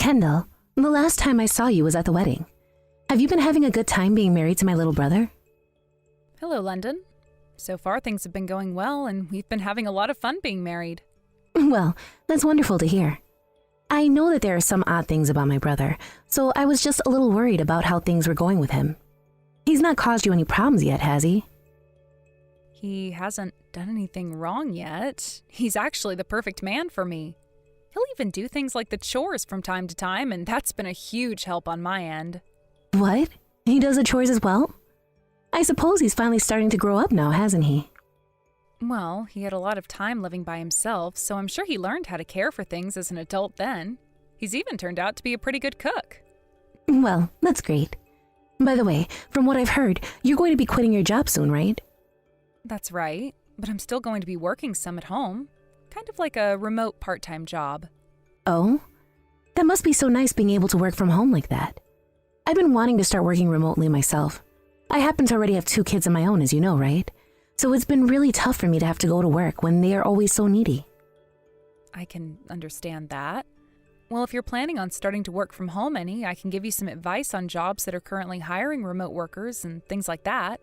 Kendall, the last time I saw you was at the wedding. Have you been having a good time being married to my little brother? Hello, London. So far, things have been going well, and we've been having a lot of fun being married. Well, that's wonderful to hear. I know that there are some odd things about my brother, so I was just a little worried about how things were going with him. He's not caused you any problems yet, has he? He hasn't done anything wrong yet. He's actually the perfect man for me. He'll even do things like the chores from time to time, and that's been a huge help on my end. What? He does the chores as well? I suppose he's finally starting to grow up now, hasn't he? Well, he had a lot of time living by himself, so I'm sure he learned how to care for things as an adult then. He's even turned out to be a pretty good cook. Well, that's great. By the way, from what I've heard, you're going to be quitting your job soon, right? That's right, but I'm still going to be working some at home. Kind of like a remote part-time job. Oh? That must be so nice being able to work from home like that. I've been wanting to start working remotely myself. I happen to already have 2 kids of my own, as you know, right? So it's been really tough for me to have to go to work when they are always so needy. I can understand that. Well, if you're planning on starting to work from home I can give you some advice on jobs that are currently hiring remote workers and things like that.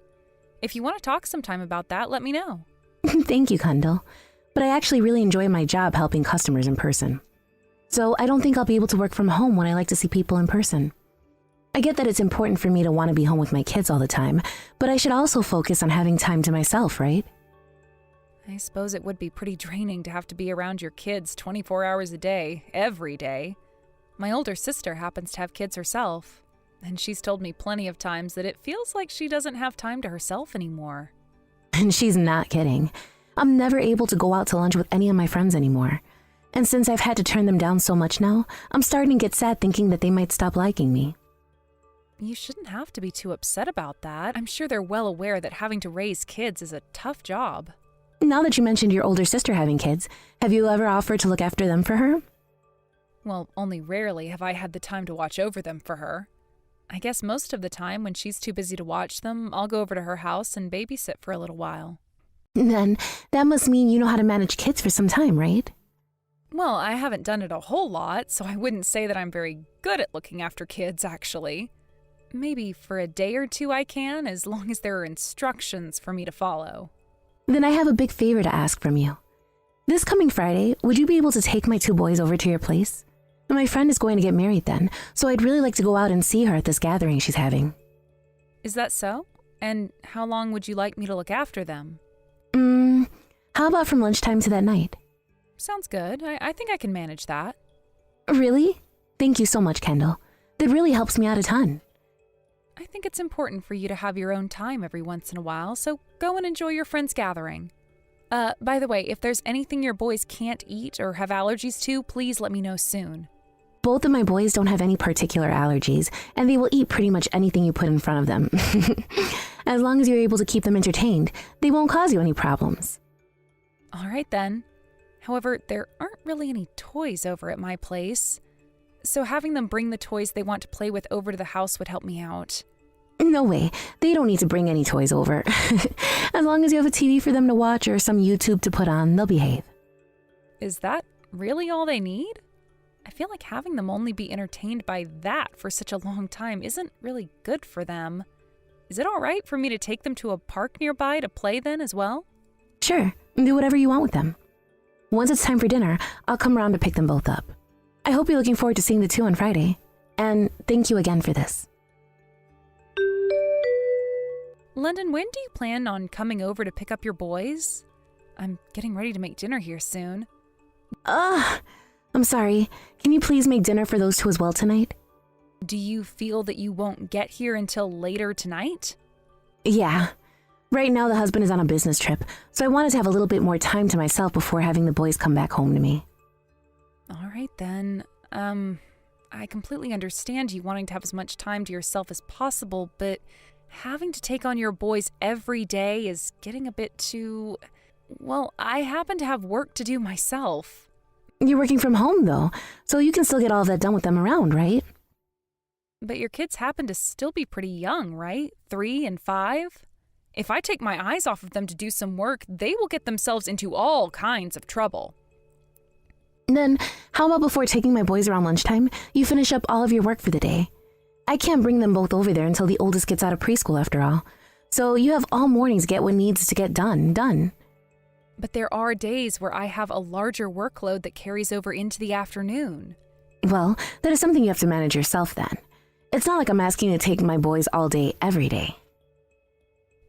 If you want to talk sometime about that, let me know. Thank you, Kendall. But I actually really enjoy my job helping customers in person. So I don't think I'll be able to work from home when I like to see people in person. I get that it's important for me to want to be home with my kids all the time, but I should also focus on having time to myself, right? I suppose it would be pretty draining to have to be around your kids 24 hours a day, every day. My older sister happens to have kids herself, and she's told me plenty of times that it feels like she doesn't have time to herself anymore. And she's not kidding. I'm never able to go out to lunch with any of my friends anymore. And since I've had to turn them down so much now, I'm starting to get sad thinking that they might stop liking me. You shouldn't have to be too upset about that. I'm sure they're well aware that having to raise kids is a tough job. Now that you mentioned your older sister having kids, have you ever offered to look after them for her? Well, only rarely have I had the time to watch over them for her. I guess most of the time when she's too busy to watch them, I'll go over to her house and babysit for a little while. Then that must mean you know how to manage kids for some time, right? Well, I haven't done it a whole lot, so I wouldn't say that I'm very good at looking after kids, actually. Maybe for a day or 2 I can, as long as there are instructions for me to follow. Then I have a big favor to ask from you. This coming Friday, would you be able to take my 2 boys over to your place? My friend is going to get married then, so I'd really like to go out and see her at this gathering she's having. Is that so? And how long would you like me to look after them? How about from lunchtime to that night? Sounds good. I think I can manage that. Really? Thank you so much, Kendall. That really helps me out a ton. I think it's important for you to have your own time every once in a while, so go and enjoy your friend's gathering. By the way, if there's anything your boys can't eat or have allergies to, please let me know soon. Both of my boys don't have any particular allergies, and they will eat pretty much anything you put in front of them. As long as you're able to keep them entertained, they won't cause you any problems. All right then. However, there aren't really any toys over at my place, so having them bring the toys they want to play with over to the house would help me out. No way. They don't need to bring any toys over. As long as you have a TV for them to watch or some YouTube to put on, they'll behave. Is that really all they need? I feel like having them only be entertained by that for such a long time isn't really good for them. Is it all right for me to take them to a park nearby to play then as well? Sure. Do whatever you want with them. Once it's time for dinner, I'll come around to pick them both up. I hope you're looking forward to seeing the 2 on Friday. And thank you again for this. London, when do you plan on coming over to pick up your boys? I'm getting ready to make dinner here soon. I'm sorry. Can you please make dinner for those 2 as well tonight? Do you feel that you won't get here until later tonight? Yeah. Right now the husband is on a business trip, so I wanted to have a little bit more time to myself before having the boys come back home to me. All right then. I completely understand you wanting to have as much time to yourself as possible, but having to take on your boys every day is getting a bit too... Well, I happen to have work to do myself. You're working from home, though, so you can still get all of that done with them around, right? But your kids happen to still be pretty young, right? 3 and 5? If I take my eyes off of them to do some work, they will get themselves into all kinds of trouble. Then, how about before taking my boys around lunchtime, you finish up all of your work for the day? I can't bring them both over there until the oldest gets out of preschool after all. So you have all morning to get what needs to get done. But there are days where I have a larger workload that carries over into the afternoon. Well, that is something you have to manage yourself then. It's not like I'm asking you to take my boys all day, every day.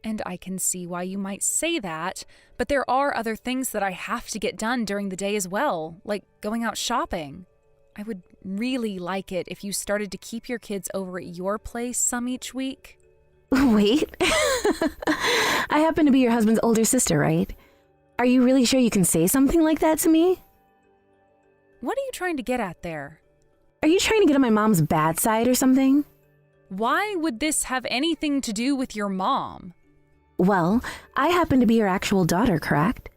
And I can see why you might say that, but there are other things that I have to get done during the day as well, like going out shopping. I would really like it if you started to keep your kids over at your place some each week. Wait. I happen to be your husband's older sister, right? Are you really sure you can say something like that to me? What are you trying to get at there? Are you trying to get on my mom's bad side or something? Why would this have anything to do with your mom? Well, I happen to be her actual daughter, correct?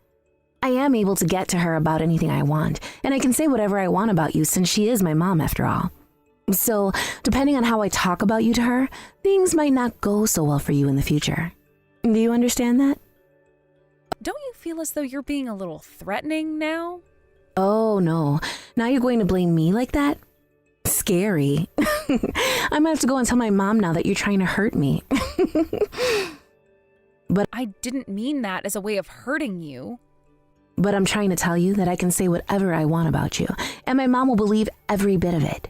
I am able to get to her about anything I want, and I can say whatever I want about you since she is my mom after all. So, depending on how I talk about you to her, things might not go so well for you in the future. Do you understand that? Don't you feel as though you're being a little threatening now? Oh no, now you're going to blame me like that? Scary. I might have to go and tell my mom now that you're trying to hurt me. But I didn't mean that as a way of hurting you. But I'm trying to tell you that I can say whatever I want about you, and my mom will believe every bit of it.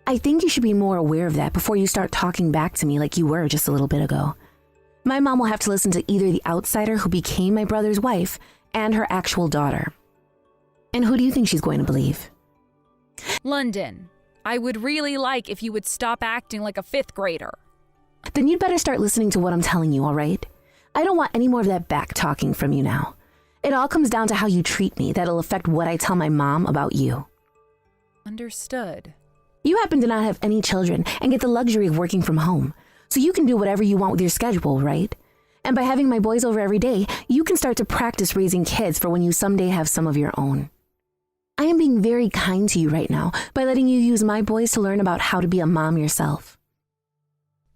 I think you should be more aware of that before you start talking back to me like you were just a little bit ago. My mom will have to listen to either the outsider who became my brother's wife and her actual daughter. And who do you think she's going to believe? London, I would really like if you would stop acting like a fifth grader. Then you'd better start listening to what I'm telling you, all right? I don't want any more of that back talking from you now. It all comes down to how you treat me that'll affect what I tell my mom about you. Understood. You happen to not have any children and get the luxury of working from home, so you can do whatever you want with your schedule, right? And by having my boys over every day, you can start to practice raising kids for when you someday have some of your own. I am being very kind to you right now by letting you use my boys to learn about how to be a mom yourself.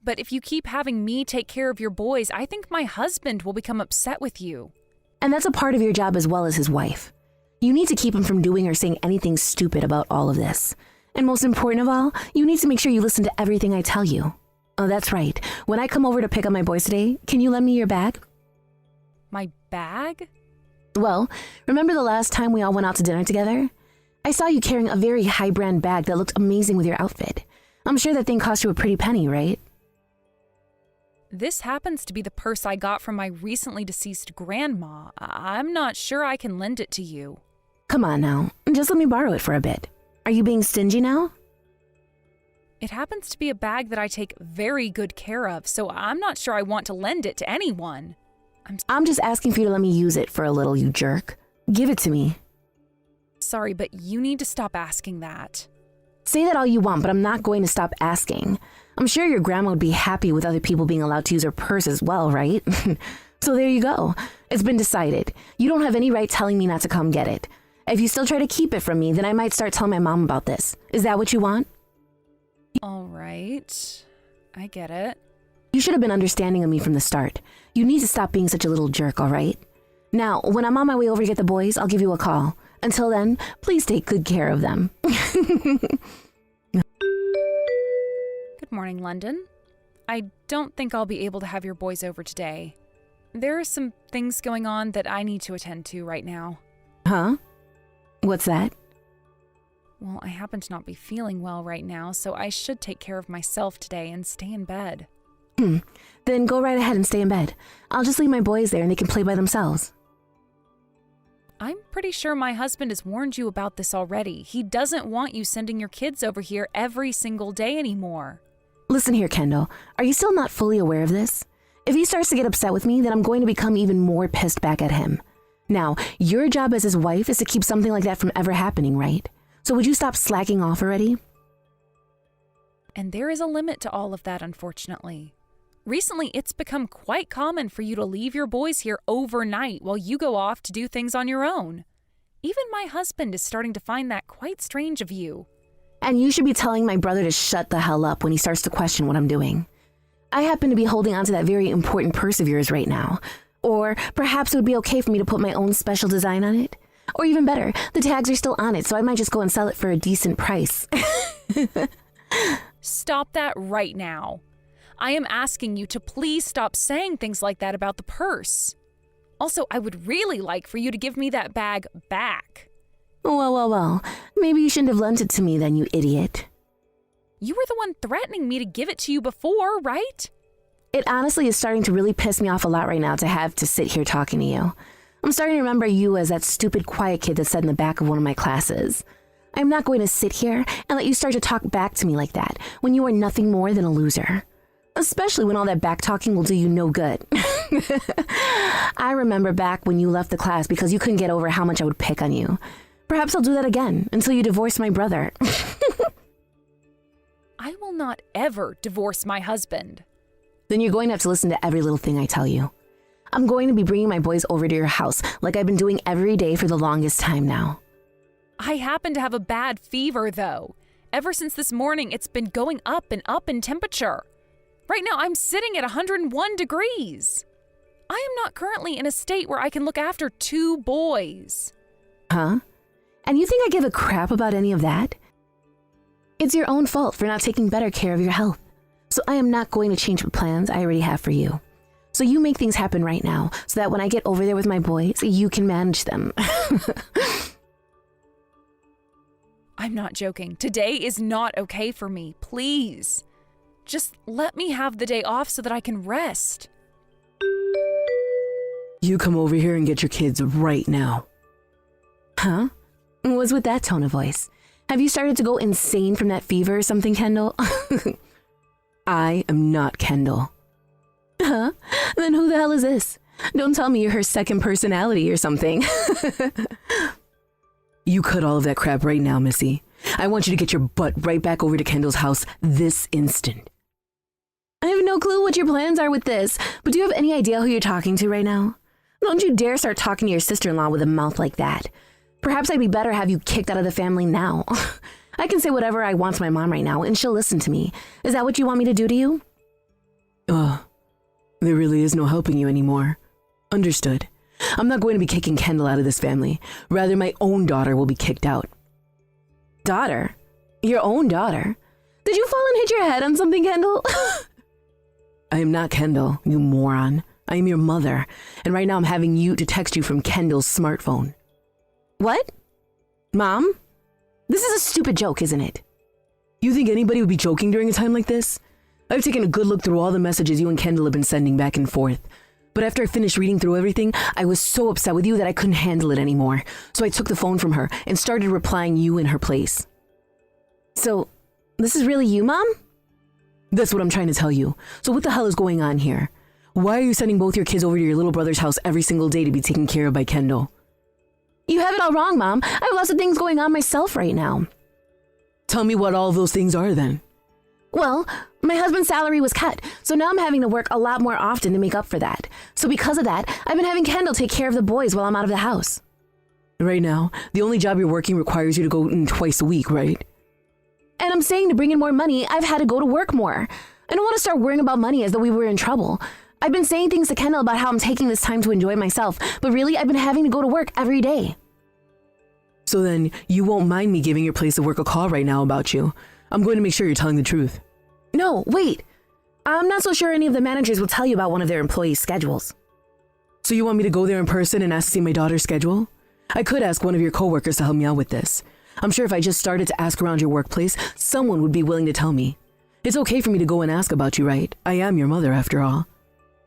But if you keep having me take care of your boys, I think my husband will become upset with you. And that's a part of your job as well as his wife. You need to keep him from doing or saying anything stupid about all of this. And most important of all, you need to make sure you listen to everything I tell you. Oh, that's right. When I come over to pick up my boys today, can you lend me your bag? My bag? Well, remember the last time we all went out to dinner together? I saw you carrying a very high-brand bag that looked amazing with your outfit. I'm sure that thing cost you a pretty penny, right? This happens to be the purse I got from my recently deceased grandma. I'm not sure I can lend it to you. Come on now, just let me borrow it for a bit. Are you being stingy now? It happens to be a bag that I take very good care of, so I'm not sure I want to lend it to anyone. I'm just asking for you to let me use it for a little, you jerk. Give it to me. Sorry, but you need to stop asking that. Say that all you want, but I'm not going to stop asking. I'm sure your grandma would be happy with other people being allowed to use her purse as well, right? So there you go. It's been decided. You don't have any right telling me not to come get it. If you still try to keep it from me, then I might start telling my mom about this. Is that what you want? All right. I get it. You should have been understanding of me from the start. You need to stop being such a little jerk, all right? Now, when I'm on my way over to get the boys, I'll give you a call. Until then, please take good care of them. Good morning, London. I don't think I'll be able to have your boys over today. There are some things going on that I need to attend to right now. Huh? What's that? Well, I happen to not be feeling well right now, so I should take care of myself today and stay in bed. Then go right ahead and stay in bed. I'll just leave my boys there and they can play by themselves. I'm pretty sure my husband has warned you about this already. He doesn't want you sending your kids over here every single day anymore. Listen here, Kendall. Are you still not fully aware of this? If he starts to get upset with me, then I'm going to become even more pissed back at him. Now, your job as his wife is to keep something like that from ever happening, right? So would you stop slacking off already? And there is a limit to all of that, unfortunately. Recently, it's become quite common for you to leave your boys here overnight while you go off to do things on your own. Even my husband is starting to find that quite strange of you. And you should be telling my brother to shut the hell up when he starts to question what I'm doing. I happen to be holding onto that very important purse of yours right now. Or perhaps it would be okay for me to put my own special design on it. Or even better, the tags are still on it, so I might just go and sell it for a decent price. Stop that right now. I am asking you to please stop saying things like that about the purse. Also, I would really like for you to give me that bag back. Well. Maybe you shouldn't have lent it to me then, you idiot. You were the one threatening me to give it to you before, right? It honestly is starting to really piss me off a lot right now to have to sit here talking to you. I'm starting to remember you as that stupid quiet kid that sat in the back of one of my classes. I'm not going to sit here and let you start to talk back to me like that when you are nothing more than a loser. Especially when all that back talking will do you no good. I remember back when you left the class because you couldn't get over how much I would pick on you. Perhaps I'll do that again until you divorce my brother. I will not ever divorce my husband. Then you're going to have to listen to every little thing I tell you. I'm going to be bringing my boys over to your house like I've been doing every day for the longest time now. I happen to have a bad fever, though. Ever since this morning, it's been going up in temperature. Right now, I'm sitting at 101 degrees. I am not currently in a state where I can look after 2 boys. Huh? And you think I give a crap about any of that? It's your own fault for not taking better care of your health. So I am not going to change the plans I already have for you. So you make things happen right now so that when I get over there with my boys, you can manage them. I'm not joking. Today is not okay for me. Please. Just let me have the day off so that I can rest. You come over here and get your kids right now. Huh? What's with that tone of voice? Have you started to go insane from that fever or something, Kendall? I am not Kendall. Huh? Then who the hell is this? Don't tell me you're her second personality or something. You cut all of that crap right now, Missy. I want you to get your butt right back over to Kendall's house this instant. I have no clue what your plans are with this, but do you have any idea who you're talking to right now? Don't you dare start talking to your sister-in-law with a mouth like that. Perhaps I'd be better have you kicked out of the family now. I can say whatever I want to my mom right now, and she'll listen to me. Is that what you want me to do to you? There really is no helping you anymore. Understood. I'm not going to be kicking Kendall out of this family. Rather, my own daughter will be kicked out. Daughter? Your own daughter? Did you fall and hit your head on something, Kendall? I am not Kendall, you moron. I am your mother, and right now I'm having you to text you from Kendall's smartphone. What? Mom? This is a stupid joke, isn't it? You think anybody would be joking during a time like this? I've taken a good look through all the messages you and Kendall have been sending back and forth. But after I finished reading through everything, I was so upset with you that I couldn't handle it anymore. So I took the phone from her and started replying you in her place. So, this is really you, Mom? That's what I'm trying to tell you. So what the hell is going on here? Why are you sending both your kids over to your little brother's house every single day to be taken care of by Kendall? You have it all wrong, Mom. I have lots of things going on myself right now. Tell me what all of those things are then. Well, my husband's salary was cut, so now I'm having to work a lot more often to make up for that. So because of that, I've been having Kendall take care of the boys while I'm out of the house. Right now, the only job you're working requires you to go in twice a week, right? And I'm saying to bring in more money, I've had to go to work more. I don't want to start worrying about money as though we were in trouble. I've been saying things to Kendall about how I'm taking this time to enjoy myself, but really, I've been having to go to work every day. So then, you won't mind me giving your place of work a call right now about you. I'm going to make sure you're telling the truth. No, wait. I'm not so sure any of the managers will tell you about one of their employees' schedules. So you want me to go there in person and ask to see my daughter's schedule? I could ask one of your coworkers to help me out with this. I'm sure if I just started to ask around your workplace, someone would be willing to tell me. It's okay for me to go and ask about you, right? I am your mother, after all.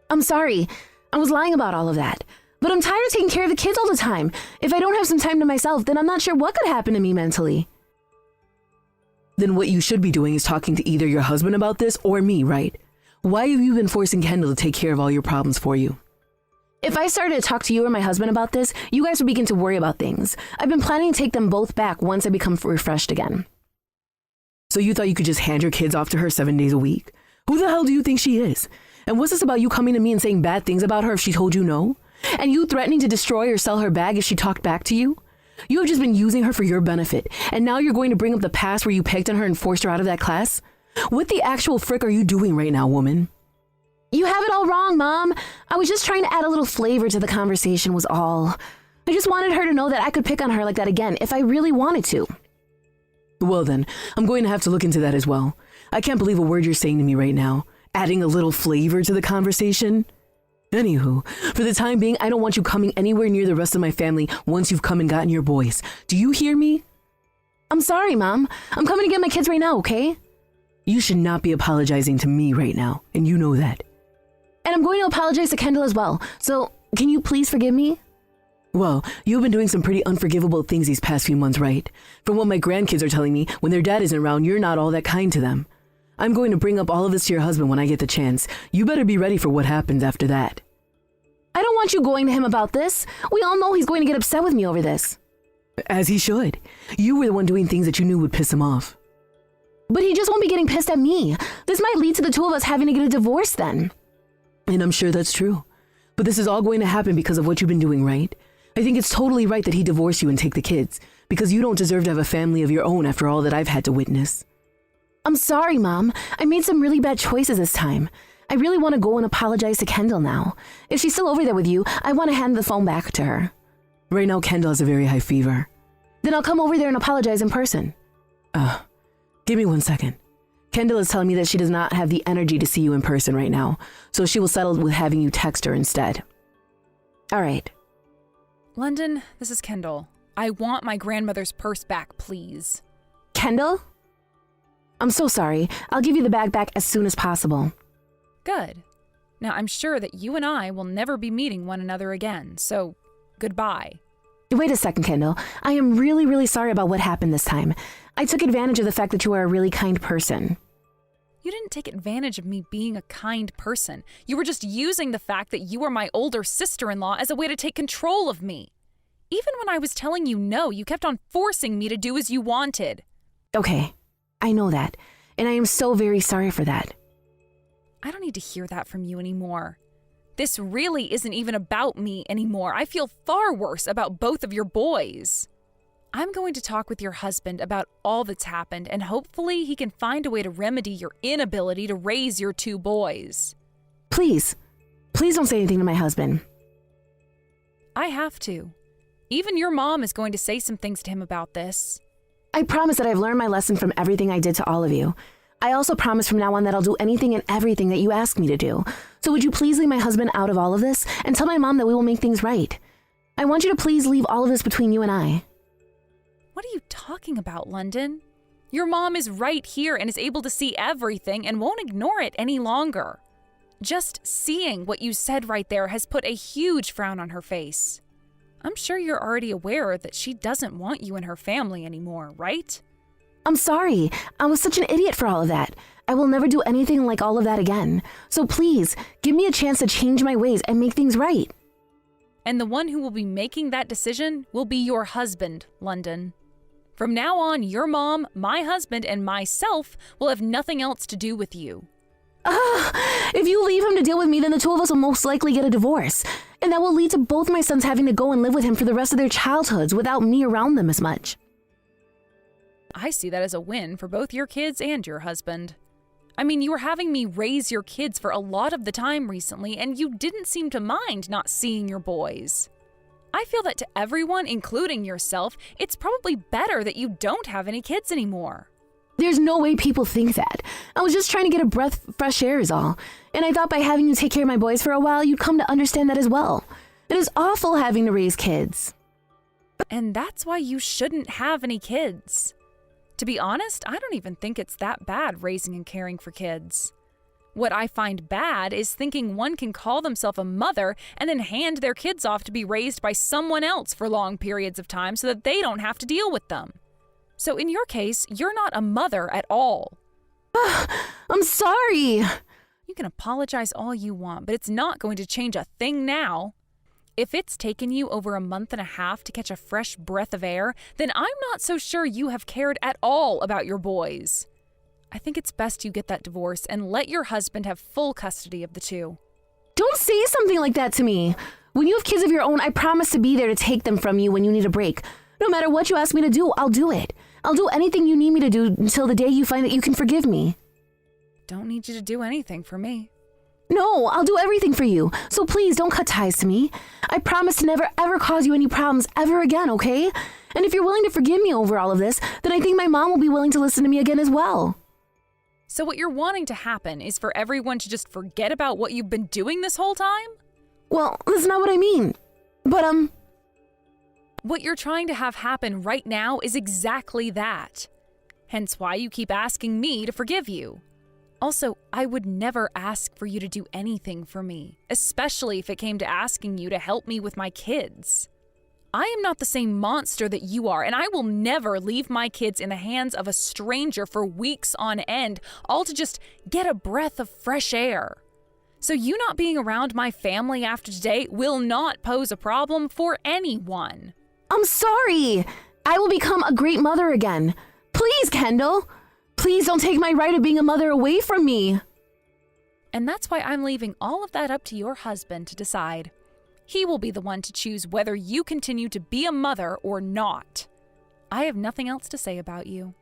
I'm sorry. I was lying about all of that. But I'm tired of taking care of the kids all the time. If I don't have some time to myself, then I'm not sure what could happen to me mentally. Then what you should be doing is talking to either your husband about this or me, right? Why have you been forcing Kendall to take care of all your problems for you? If I started to talk to you or my husband about this, you guys would begin to worry about things. I've been planning to take them both back once I become refreshed again. So you thought you could just hand your kids off to her 7 days a week? Who the hell do you think she is? And what's this about you coming to me and saying bad things about her if she told you no? And you threatening to destroy or sell her bag if she talked back to you? You have just been using her for your benefit, and now you're going to bring up the past where you pegged on her and forced her out of that class? What the actual frick are you doing right now, woman? You have it all wrong, Mom. I was just trying to add a little flavor to the conversation was all. I just wanted her to know that I could pick on her like that again if I really wanted to. Well then, I'm going to have to look into that as well. I can't believe a word you're saying to me right now. Adding a little flavor to the conversation. Anywho, for the time being, I don't want you coming anywhere near the rest of my family once you've come and gotten your boys. Do you hear me? I'm sorry, Mom. I'm coming to get my kids right now, okay? You should not be apologizing to me right now, and you know that. And I'm going to apologize to Kendall as well, so can you please forgive me? Well, you've been doing some pretty unforgivable things these past few months, right? From what my grandkids are telling me, when their dad isn't around, you're not all that kind to them. I'm going to bring up all of this to your husband when I get the chance. You better be ready for what happens after that. I don't want you going to him about this. We all know he's going to get upset with me over this. As he should. You were the one doing things that you knew would piss him off. But he just won't be getting pissed at me. This might lead to the two of us having to get a divorce then. And I'm sure that's true. But this is all going to happen because of what you've been doing, right? I think it's totally right that he divorce you and take the kids, because you don't deserve to have a family of your own after all that I've had to witness. I'm sorry, Mom. I made some really bad choices this time. I really want to go and apologize to Kendall now. If she's still over there with you, I want to hand the phone back to her. Right now, Kendall has a very high fever. Then I'll come over there and apologize in person. Give me 1 second. Kendall is telling me that she does not have the energy to see you in person right now, so she will settle with having you text her instead. All right. London, this is Kendall. I want my grandmother's purse back, please. Kendall? I'm so sorry. I'll give you the bag back as soon as possible. Good. Now, I'm sure that you and I will never be meeting one another again, so goodbye. Wait a second, Kendall. I am really, really sorry about what happened this time. I took advantage of the fact that you are a really kind person. You didn't take advantage of me being a kind person. You were just using the fact that you were my older sister-in-law as a way to take control of me. Even when I was telling you no, you kept on forcing me to do as you wanted. Okay, I know that, and I am so very sorry for that. I don't need to hear that from you anymore. This really isn't even about me anymore. I feel far worse about both of your boys. I'm going to talk with your husband about all that's happened, and hopefully he can find a way to remedy your inability to raise your two boys. Please don't say anything to my husband. I have to. Even your mom is going to say some things to him about this. I promise that I've learned my lesson from everything I did to all of you. I also promise from now on that I'll do anything and everything that you ask me to do. So would you please leave my husband out of all of this and tell my mom that we will make things right? I want you to please leave all of this between you and I. What are you talking about, London? Your mom is right here and is able to see everything and won't ignore it any longer. Just seeing what you said right there has put a huge frown on her face. I'm sure you're already aware that she doesn't want you in her family anymore, right? I'm sorry. I was such an idiot for all of that. I will never do anything like all of that again. So please, give me a chance to change my ways and make things right. And the one who will be making that decision will be your husband, London. From now on, your mom, my husband, and myself will have nothing else to do with you. If you leave him to deal with me, then the two of us will most likely get a divorce. And that will lead to both my sons having to go and live with him for the rest of their childhoods without me around them as much. I see that as a win for both your kids and your husband. I mean, you were having me raise your kids for a lot of the time recently, and you didn't seem to mind not seeing your boys. I feel that to everyone, including yourself, it's probably better that you don't have any kids anymore. There's no way people think that. I was just trying to get a breath of fresh air is all. And I thought by having you take care of my boys for a while, you'd come to understand that as well. It is awful having to raise kids. And that's why you shouldn't have any kids. To be honest, I don't even think it's that bad raising and caring for kids. What I find bad is thinking one can call themselves a mother and then hand their kids off to be raised by someone else for long periods of time so that they don't have to deal with them. So in your case, you're not a mother at all. I'm sorry. You can apologize all you want, but it's not going to change a thing now. If it's taken you over a month and a half to catch a fresh breath of air, then I'm not so sure you have cared at all about your boys. I think it's best you get that divorce and let your husband have full custody of the two. Don't say something like that to me. When you have kids of your own, I promise to be there to take them from you when you need a break. No matter what you ask me to do, I'll do it. I'll do anything you need me to do until the day you find that you can forgive me. Don't need you to do anything for me. No, I'll do everything for you. So please don't cut ties to me. I promise to never ever cause you any problems ever again, okay? And if you're willing to forgive me over all of this, then I think my mom will be willing to listen to me again as well. So what you're wanting to happen is for everyone to just forget about what you've been doing this whole time? Well, that's not what I mean. But, What you're trying to have happen right now is exactly that. Hence why you keep asking me to forgive you. Also, I would never ask for you to do anything for me, especially if it came to asking you to help me with my kids. I am not the same monster that you are, and I will never leave my kids in the hands of a stranger for weeks on end, all to just get a breath of fresh air. So you not being around my family after today will not pose a problem for anyone. I'm sorry. I will become a great mother again. Please, Kendall. Please don't take my right of being a mother away from me. And that's why I'm leaving all of that up to your husband to decide. He will be the one to choose whether you continue to be a mother or not. I have nothing else to say about you.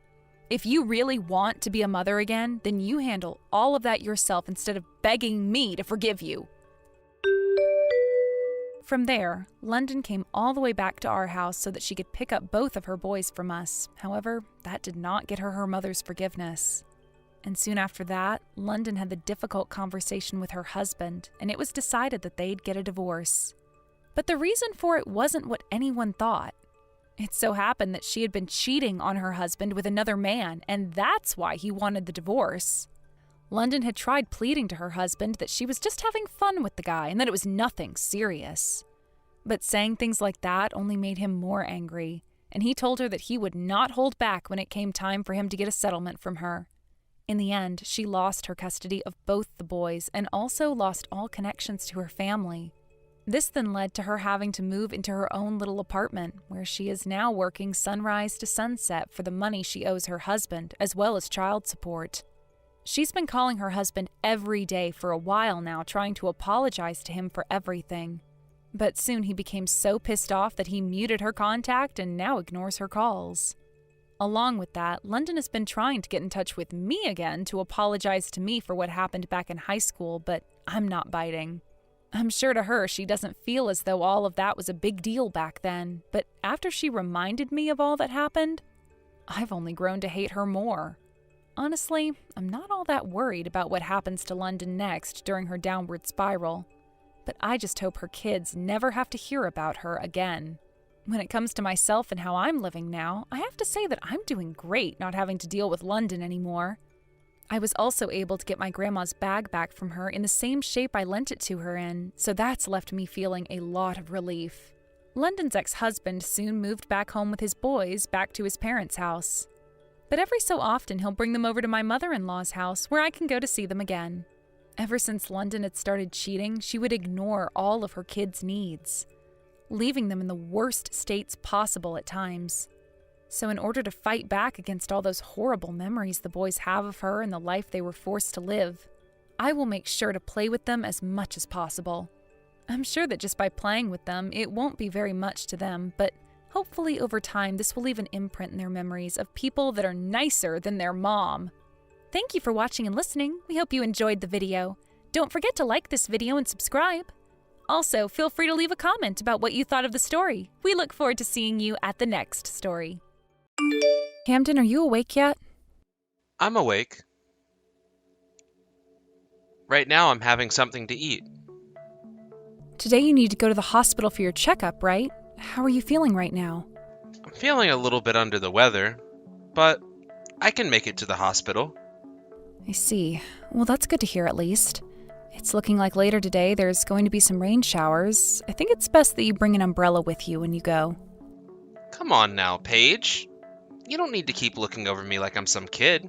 If you really want to be a mother again, then you handle all of that yourself instead of begging me to forgive you. From there, London came all the way back to our house so that she could pick up both of her boys from us. However, that did not get her mother's forgiveness. And soon after that, London had the difficult conversation with her husband, and it was decided that they'd get a divorce. But the reason for it wasn't what anyone thought. It so happened that she had been cheating on her husband with another man, and that's why he wanted the divorce. London had tried pleading to her husband that she was just having fun with the guy and that it was nothing serious. But saying things like that only made him more angry, and he told her that he would not hold back when it came time for him to get a settlement from her. In the end, she lost her custody of both the boys and also lost all connections to her family. This then led to her having to move into her own little apartment, where she is now working sunrise to sunset for the money she owes her husband, as well as child support. She's been calling her husband every day for a while now, trying to apologize to him for everything. But soon he became so pissed off that he muted her contact and now ignores her calls. Along with that, London has been trying to get in touch with me again to apologize to me for what happened back in high school, but I'm not biting. I'm sure to her she doesn't feel as though all of that was a big deal back then, but after she reminded me of all that happened, I've only grown to hate her more. Honestly, I'm not all that worried about what happens to London next during her downward spiral, but I just hope her kids never have to hear about her again. When it comes to myself and how I'm living now, I have to say that I'm doing great not having to deal with London anymore. I was also able to get my grandma's bag back from her in the same shape I lent it to her in, so that's left me feeling a lot of relief. London's ex-husband soon moved back home with his boys back to his parents' house. But every so often he'll bring them over to my mother-in-law's house where I can go to see them again. Ever since London had started cheating, she would ignore all of her kids' needs, leaving them in the worst states possible at times. So in order to fight back against all those horrible memories the boys have of her and the life they were forced to live, I will make sure to play with them as much as possible. I'm sure that just by playing with them, it won't be very much to them, but hopefully over time this will leave an imprint in their memories of people that are nicer than their mom. Thank you for watching and listening. We hope you enjoyed the video. Don't forget to like this video and subscribe. Also, feel free to leave a comment about what you thought of the story. We look forward to seeing you at the next story. Camden, are you awake yet? I'm awake. Right now I'm having something to eat. Today you need to go to the hospital for your checkup, right? How are you feeling right now? I'm feeling a little bit under the weather, but I can make it to the hospital. I see. Well, that's good to hear at least. It's looking like later today there's going to be some rain showers. I think it's best that you bring an umbrella with you when you go. Come on now, Paige. You don't need to keep looking over me like I'm some kid.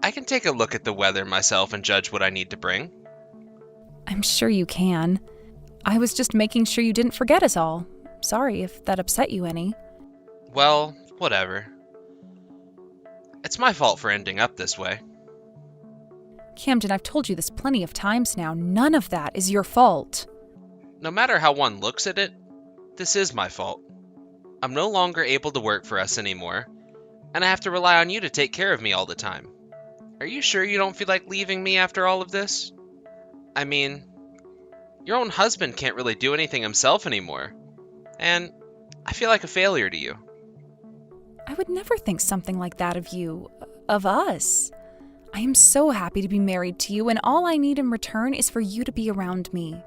I can take a look at the weather myself and judge what I need to bring. I'm sure you can. I was just making sure you didn't forget us all. Sorry if that upset you any. Well, whatever. It's my fault for ending up this way. Camden, I've told you this plenty of times now. None of that is your fault. No matter how one looks at it, this is my fault. I'm no longer able to work for us anymore, and I have to rely on you to take care of me all the time. Are you sure you don't feel like leaving me after all of this? I mean, your own husband can't really do anything himself anymore, and I feel like a failure to you. I would never think something like that of you, of us. I am so happy to be married to you, and all I need in return is for you to be around me.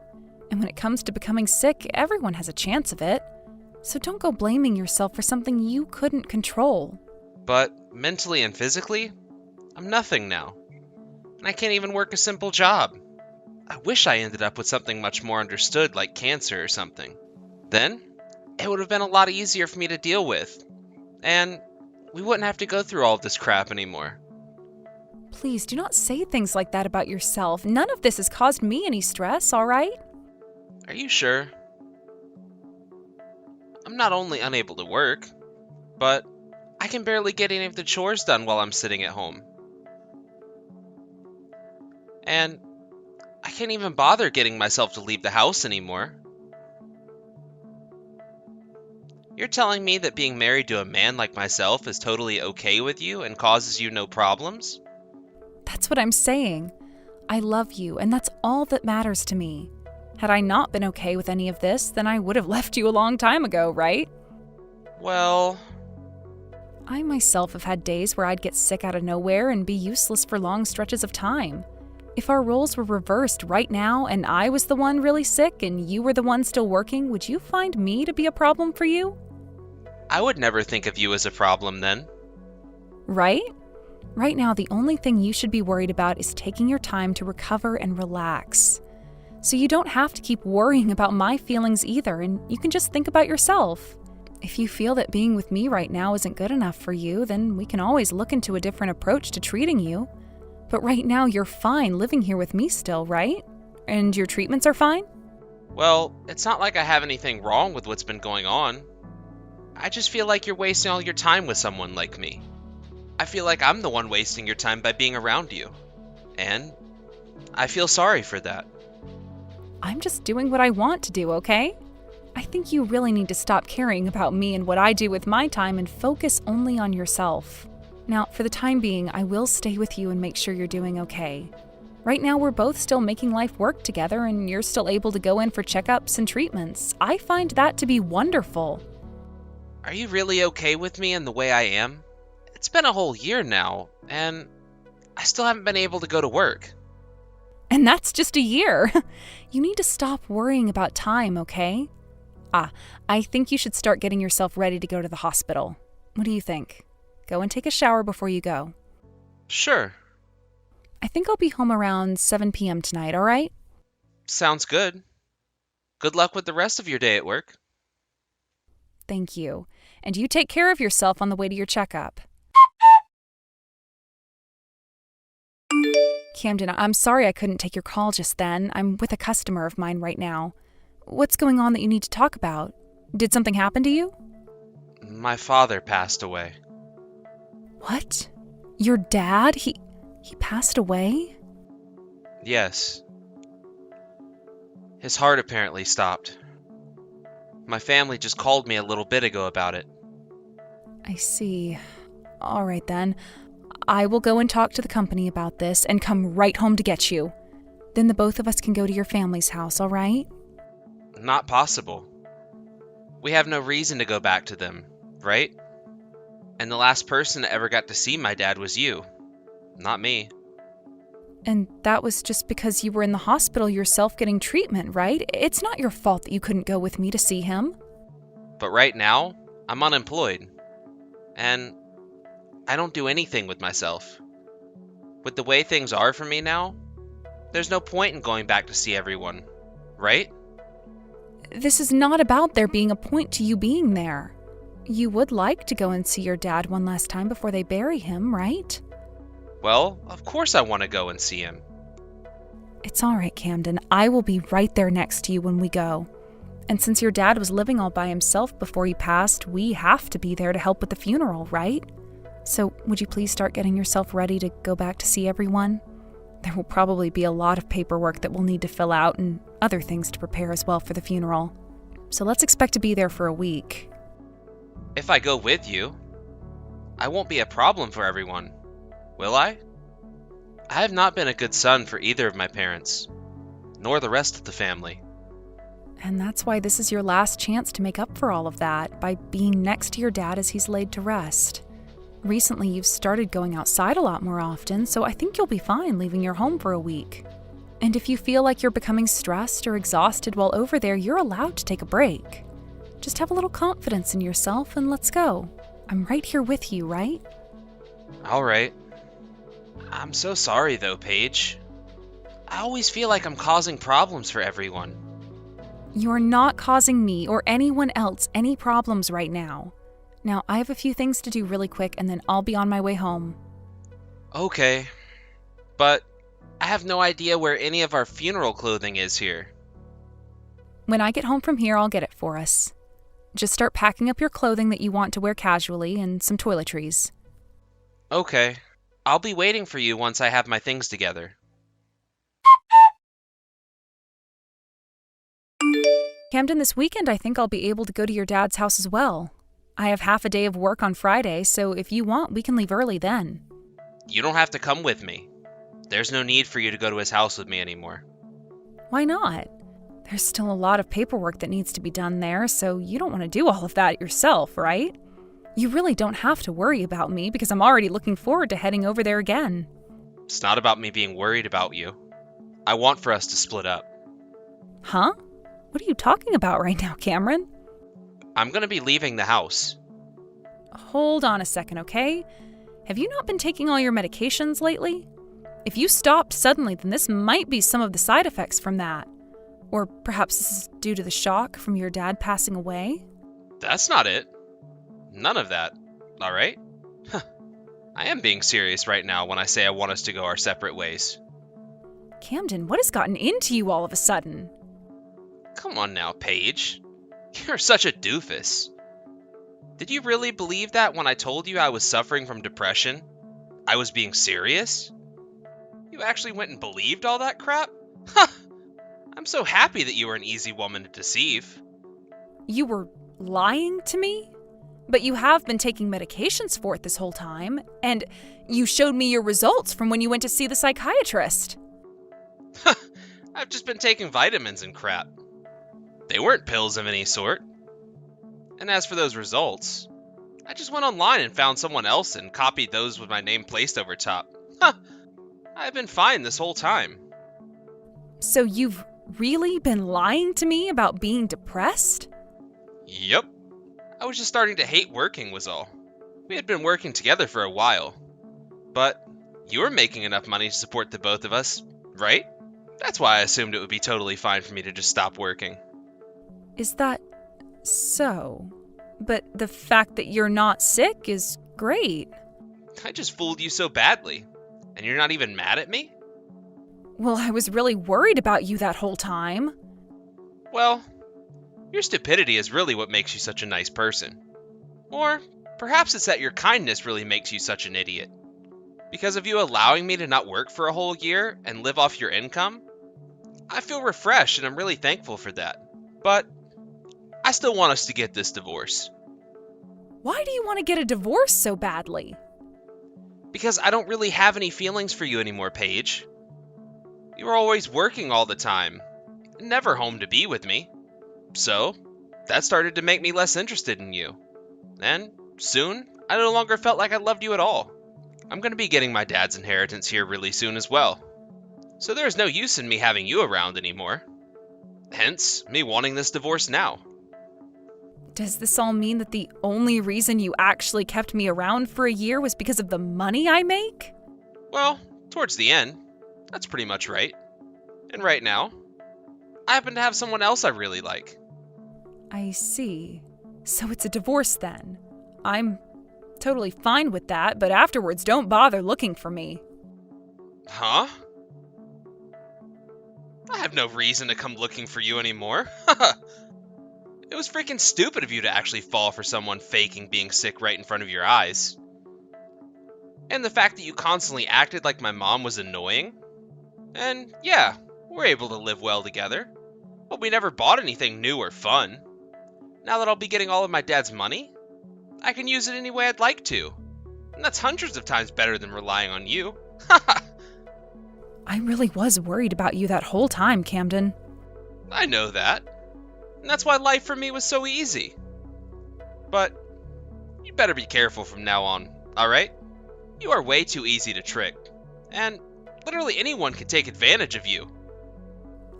And when it comes to becoming sick, everyone has a chance of it. So don't go blaming yourself for something you couldn't control. But mentally and physically, I'm nothing now. And I can't even work a simple job. I wish I ended up with something much more understood like cancer or something. Then, it would have been a lot easier for me to deal with. And we wouldn't have to go through all this crap anymore. Please do not say things like that about yourself. None of this has caused me any stress, all right? Are you sure? I'm not only unable to work, but I can barely get any of the chores done while I'm sitting at home. And I can't even bother getting myself to leave the house anymore. You're telling me that being married to a man like myself is totally okay with you and causes you no problems? That's what I'm saying. I love you, and that's all that matters to me. Had I not been okay with any of this, then I would have left you a long time ago, right? Well, I myself have had days where I'd get sick out of nowhere and be useless for long stretches of time. If our roles were reversed right now and I was the one really sick and you were the one still working, would you find me to be a problem for you? I would never think of you as a problem then. Right? Right now, the only thing you should be worried about is taking your time to recover and relax. So you don't have to keep worrying about my feelings either, and you can just think about yourself. If you feel that being with me right now isn't good enough for you, then we can always look into a different approach to treating you. But right now, you're fine living here with me still, right? And your treatments are fine? Well, it's not like I have anything wrong with what's been going on. I just feel like you're wasting all your time with someone like me. I feel like I'm the one wasting your time by being around you. And I feel sorry for that. I'm just doing what I want to do, okay? I think you really need to stop caring about me and what I do with my time and focus only on yourself. Now, for the time being, I will stay with you and make sure you're doing okay. Right now, we're both still making life work together and you're still able to go in for checkups and treatments. I find that to be wonderful. Are you really okay with me and the way I am? It's been a whole year now, and I still haven't been able to go to work. And that's just a year. You need to stop worrying about time, okay? I think you should start getting yourself ready to go to the hospital. What do you think? Go and take a shower before you go. Sure. I think I'll be home around 7 p.m. tonight, all right? Sounds good. Good luck with the rest of your day at work. Thank you. And you take care of yourself on the way to your checkup. Camden, I'm sorry I couldn't take your call just then. I'm with a customer of mine right now. What's going on that you need to talk about? Did something happen to you? My father passed away. What? Your dad? He passed away? Yes. His heart apparently stopped. My family just called me a little bit ago about it. I see. All right then. I will go and talk to the company about this and come right home to get you. Then the both of us can go to your family's house, all right? Not possible. We have no reason to go back to them, right? And the last person that ever got to see my dad was you, not me. And that was just because you were in the hospital yourself getting treatment, right? It's not your fault that you couldn't go with me to see him. But right now, I'm unemployed. And I don't do anything with myself. With the way things are for me now, there's no point in going back to see everyone, right? This is not about there being a point to you being there. You would like to go and see your dad one last time before they bury him, right? Well, of course I want to go and see him. It's all right, Camden. I will be right there next to you when we go. And since your dad was living all by himself before he passed, we have to be there to help with the funeral, right? So would you please start getting yourself ready to go back to see everyone? There will probably be a lot of paperwork that we'll need to fill out and other things to prepare as well for the funeral. So let's expect to be there for a week. If I go with you, I won't be a problem for everyone, will I? I have not been a good son for either of my parents. nor the rest of the family. And that's why this is your last chance to make up for all of that, by being next to your dad as he's laid to rest. Recently, you've started going outside a lot more often, so I think you'll be fine leaving your home for a week. And if you feel like you're becoming stressed or exhausted while over there, you're allowed to take a break. Just have a little confidence in yourself and let's go. I'm right here with you, right? All right. I'm so sorry though, Paige. I always feel like I'm causing problems for everyone. You're not causing me or anyone else any problems right now. Now, I have a few things to do really quick and then I'll be on my way home. Okay. But I have no idea where any of our funeral clothing is here. When I get home from here, I'll get it for us. Just start packing up your clothing that you want to wear casually and some toiletries. Okay. I'll be waiting for you once I have my things together. Camden, this weekend I think I'll be able to go to your dad's house as well. I have half a day of work on Friday, so if you want, we can leave early then. You don't have to come with me. There's no need for you to go to his house with me anymore. Why not? There's still a lot of paperwork that needs to be done there, so you don't want to do all of that yourself, right? You really don't have to worry about me because I'm already looking forward to heading over there again. It's not about me being worried about you. I want for us to split up. Huh? What are you talking about right now, Cameron? I'm gonna be leaving the house. Hold on a second, okay? Have you not been taking all your medications lately? If you stopped suddenly, then this might be some of the side effects from that. Or perhaps this is due to the shock from your dad passing away? That's not it. None of that. All right? I am being serious right now when I say I want us to go our separate ways. Camden, what has gotten into you all of a sudden? Come on now, Paige. You're such a doofus. Did you really believe that when I told you I was suffering from depression? I was being serious? You actually went and believed all that crap? Huh! I'm so happy that you were an easy woman to deceive. You were lying to me? But you have been taking medications for it this whole time, and you showed me your results from when you went to see the psychiatrist. I've just been taking vitamins and crap. They weren't pills of any sort. And as for those results, I just went online and found someone else and copied those with my name placed over top. I've been fine this whole time. So you've really been lying to me about being depressed? Yep. I was just starting to hate working was all. We had been working together for a while. But you were making enough money to support the both of us, right? That's why I assumed it would be totally fine for me to just stop working. Is that so? But the fact that you're not sick is great. I just fooled you so badly. And you're not even mad at me? Well, I was really worried about you that whole time. Well, your stupidity is really what makes you such a nice person. Or perhaps it's that your kindness really makes you such an idiot. Because of you allowing me to not work for a whole year and live off your income, I feel refreshed and I'm really thankful for that. But I still want us to get this divorce. Why do you want to get a divorce so badly? Because I don't really have any feelings for you anymore, Paige. You were always working all the time, never home to be with me. So, that started to make me less interested in you. And soon, I no longer felt like I loved you at all. I'm going to be getting my dad's inheritance here really soon as well. So there's no use in me having you around anymore. Hence, me wanting this divorce now. Does this all mean that the only reason you actually kept me around for a year was because of the money I make? Well, towards the end, that's pretty much right. And right now, I happen to have someone else I really like. I see. So it's a divorce then. I'm totally fine with that, but afterwards don't bother looking for me. Huh? I have no reason to come looking for you anymore. It was freaking stupid of you to actually fall for someone faking being sick right in front of your eyes. And the fact that you constantly acted like my mom was annoying. And yeah, we're able to live well together. But we never bought anything new or fun. Now that I'll be getting all of my dad's money, I can use it any way I'd like to. And that's hundreds of times better than relying on you. I really was worried about you that whole time, Camden. I know that. And that's why life for me was so easy. But you better be careful from now on, alright? You are way too easy to trick. And literally anyone can take advantage of you.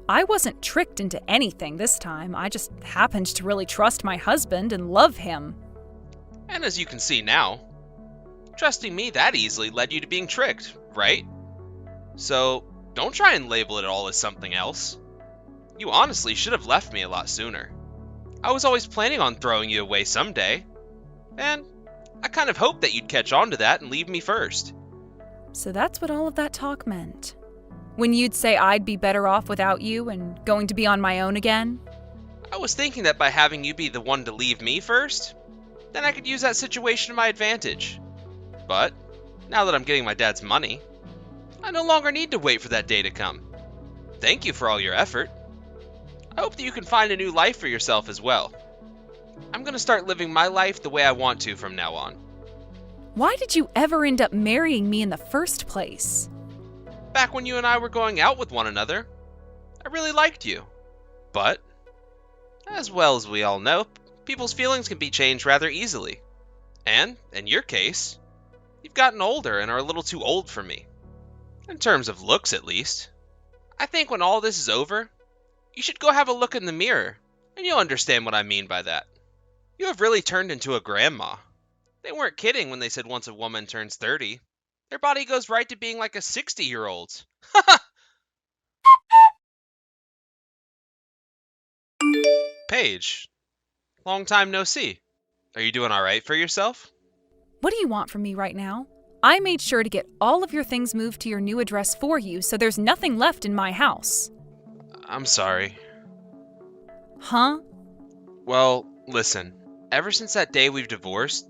I wasn't tricked into anything this time. I just happened to really trust my husband and love him. And as you can see now, trusting me that easily led you to being tricked, right? So don't try and label it all as something else. You honestly should have left me a lot sooner. I was always planning on throwing you away someday, and I kind of hoped that you'd catch on to that and leave me first. So that's what all of that talk meant. When you'd say I'd be better off without you and going to be on my own again? I was thinking that by having you be the one to leave me first, then I could use that situation to my advantage. But now that I'm getting my dad's money, I no longer need to wait for that day to come. Thank you for all your effort. I hope that you can find a new life for yourself as well. I'm going to start living my life the way I want to from now on. Why did you ever end up marrying me in the first place? Back when you and I were going out with one another, I really liked you. But, as well as we all know, people's feelings can be changed rather easily. And, in your case, you've gotten older and are a little too old for me. In terms of looks, at least. I think when all this is over, you should go have a look in the mirror, and you'll understand what I mean by that. You have really turned into a grandma. They weren't kidding when they said once a woman turns 30, their body goes right to being like a 60-year-old. Paige, long time no see. Are you doing all right for yourself? What do you want from me right now? I made sure to get all of your things moved to your new address for you, so there's nothing left in my house. I'm sorry. Huh? Well, listen. Ever since that day we've divorced,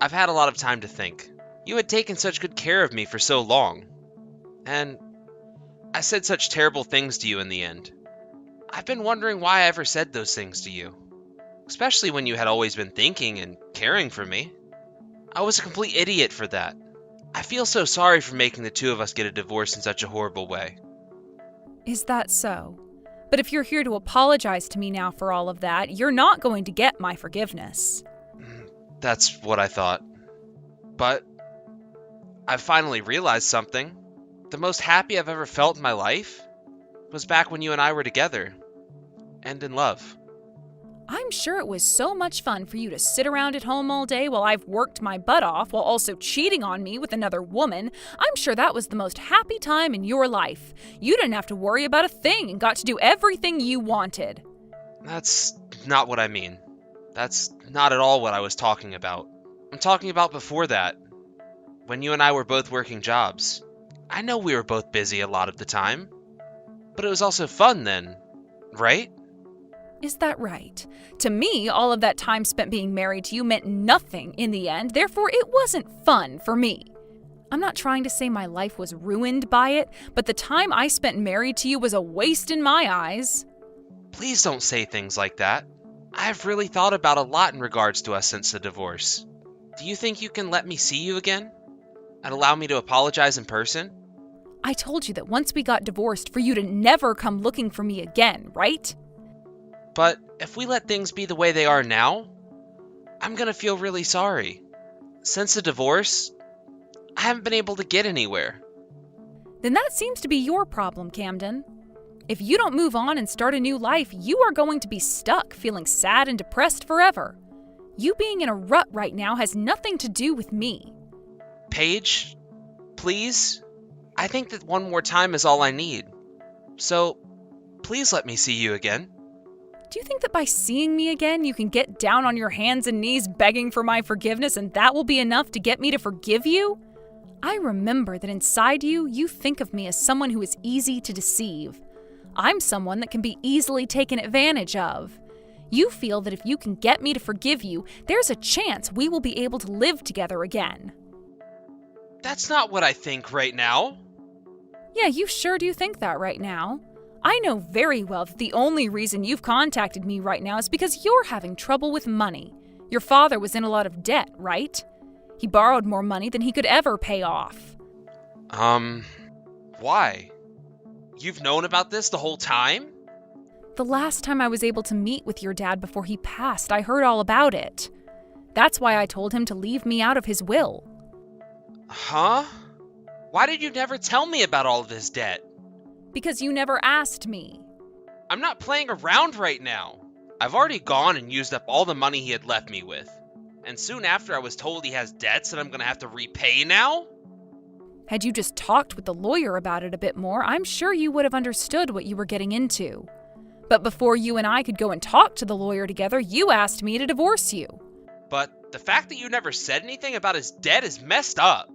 I've had a lot of time to think. You had taken such good care of me for so long. And I said such terrible things to you in the end. I've been wondering why I ever said those things to you. Especially when you had always been thinking and caring for me. I was a complete idiot for that. I feel so sorry for making the two of us get a divorce in such a horrible way. Is that so? But if you're here to apologize to me now for all of that, you're not going to get my forgiveness. That's what I thought. But I've finally realized something. The most happy I've ever felt in my life was back when you and I were together and in love. I'm sure it was so much fun for you to sit around at home all day while I've worked my butt off while also cheating on me with another woman. I'm sure that was the most happy time in your life. You didn't have to worry about a thing and got to do everything you wanted. That's not what I mean. That's not at all what I was talking about. I'm talking about before that, when you and I were both working jobs. I know we were both busy a lot of the time, but it was also fun then, right? Is that right? To me, all of that time spent being married to you meant nothing in the end, therefore it wasn't fun for me. I'm not trying to say my life was ruined by it, but the time I spent married to you was a waste in my eyes. Please don't say things like that. I've really thought about a lot in regards to us since the divorce. Do you think you can let me see you again? And allow me to apologize in person? I told you that once we got divorced for you to never come looking for me again, right? But if we let things be the way they are now, I'm gonna feel really sorry. Since the divorce, I haven't been able to get anywhere. Then that seems to be your problem, Camden. If you don't move on and start a new life, you are going to be stuck feeling sad and depressed forever. You being in a rut right now has nothing to do with me. Paige, please? I think that one more time is all I need. So, please let me see you again. Do you think that by seeing me again, you can get down on your hands and knees begging for my forgiveness and that will be enough to get me to forgive you? I remember that inside you, you think of me as someone who is easy to deceive. I'm someone that can be easily taken advantage of. You feel that if you can get me to forgive you, there's a chance we will be able to live together again. That's not what I think right now. Yeah, you sure do think that right now. I know very well that the only reason you've contacted me right now is because you're having trouble with money. Your father was in a lot of debt, right? He borrowed more money than he could ever pay off. Why? You've known about this the whole time? The last time I was able to meet with your dad before he passed, I heard all about it. That's why I told him to leave me out of his will. Huh? Why did you never tell me about all of his debt? Because you never asked me. I'm not playing around right now. I've already gone and used up all the money he had left me with. And soon after I was told he has debts that I'm gonna have to repay now? Had you just talked with the lawyer about it a bit more, I'm sure you would have understood what you were getting into. But before you and I could go and talk to the lawyer together, you asked me to divorce you. But the fact that you never said anything about his debt is messed up.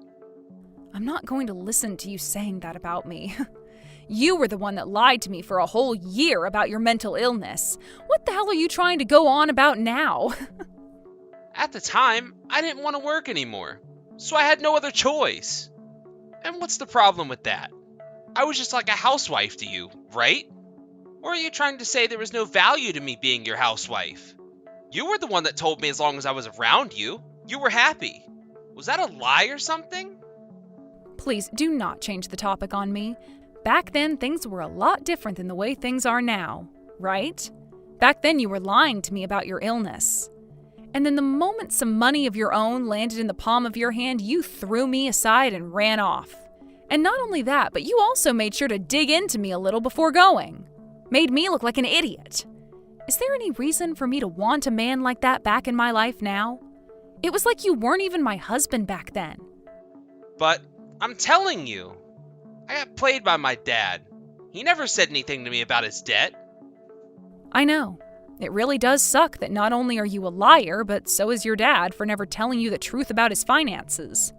I'm not going to listen to you saying that about me. You were the one that lied to me for a whole year about your mental illness. What the hell are you trying to go on about now? At the time, I didn't want to work anymore, so I had no other choice. And what's the problem with that? I was just like a housewife to you, right? Or are you trying to say there was no value to me being your housewife? You were the one that told me as long as I was around you, you were happy. Was that a lie or something? Please do not change the topic on me. Back then, things were a lot different than the way things are now, right? Back then, you were lying to me about your illness. And then the moment some money of your own landed in the palm of your hand, you threw me aside and ran off. And not only that, but you also made sure to dig into me a little before going. Made me look like an idiot. Is there any reason for me to want a man like that back in my life now? It was like you weren't even my husband back then. But I'm telling you, I got played by my dad. He never said anything to me about his debt. I know. It really does suck that not only are you a liar, but so is your dad for never telling you the truth about his finances.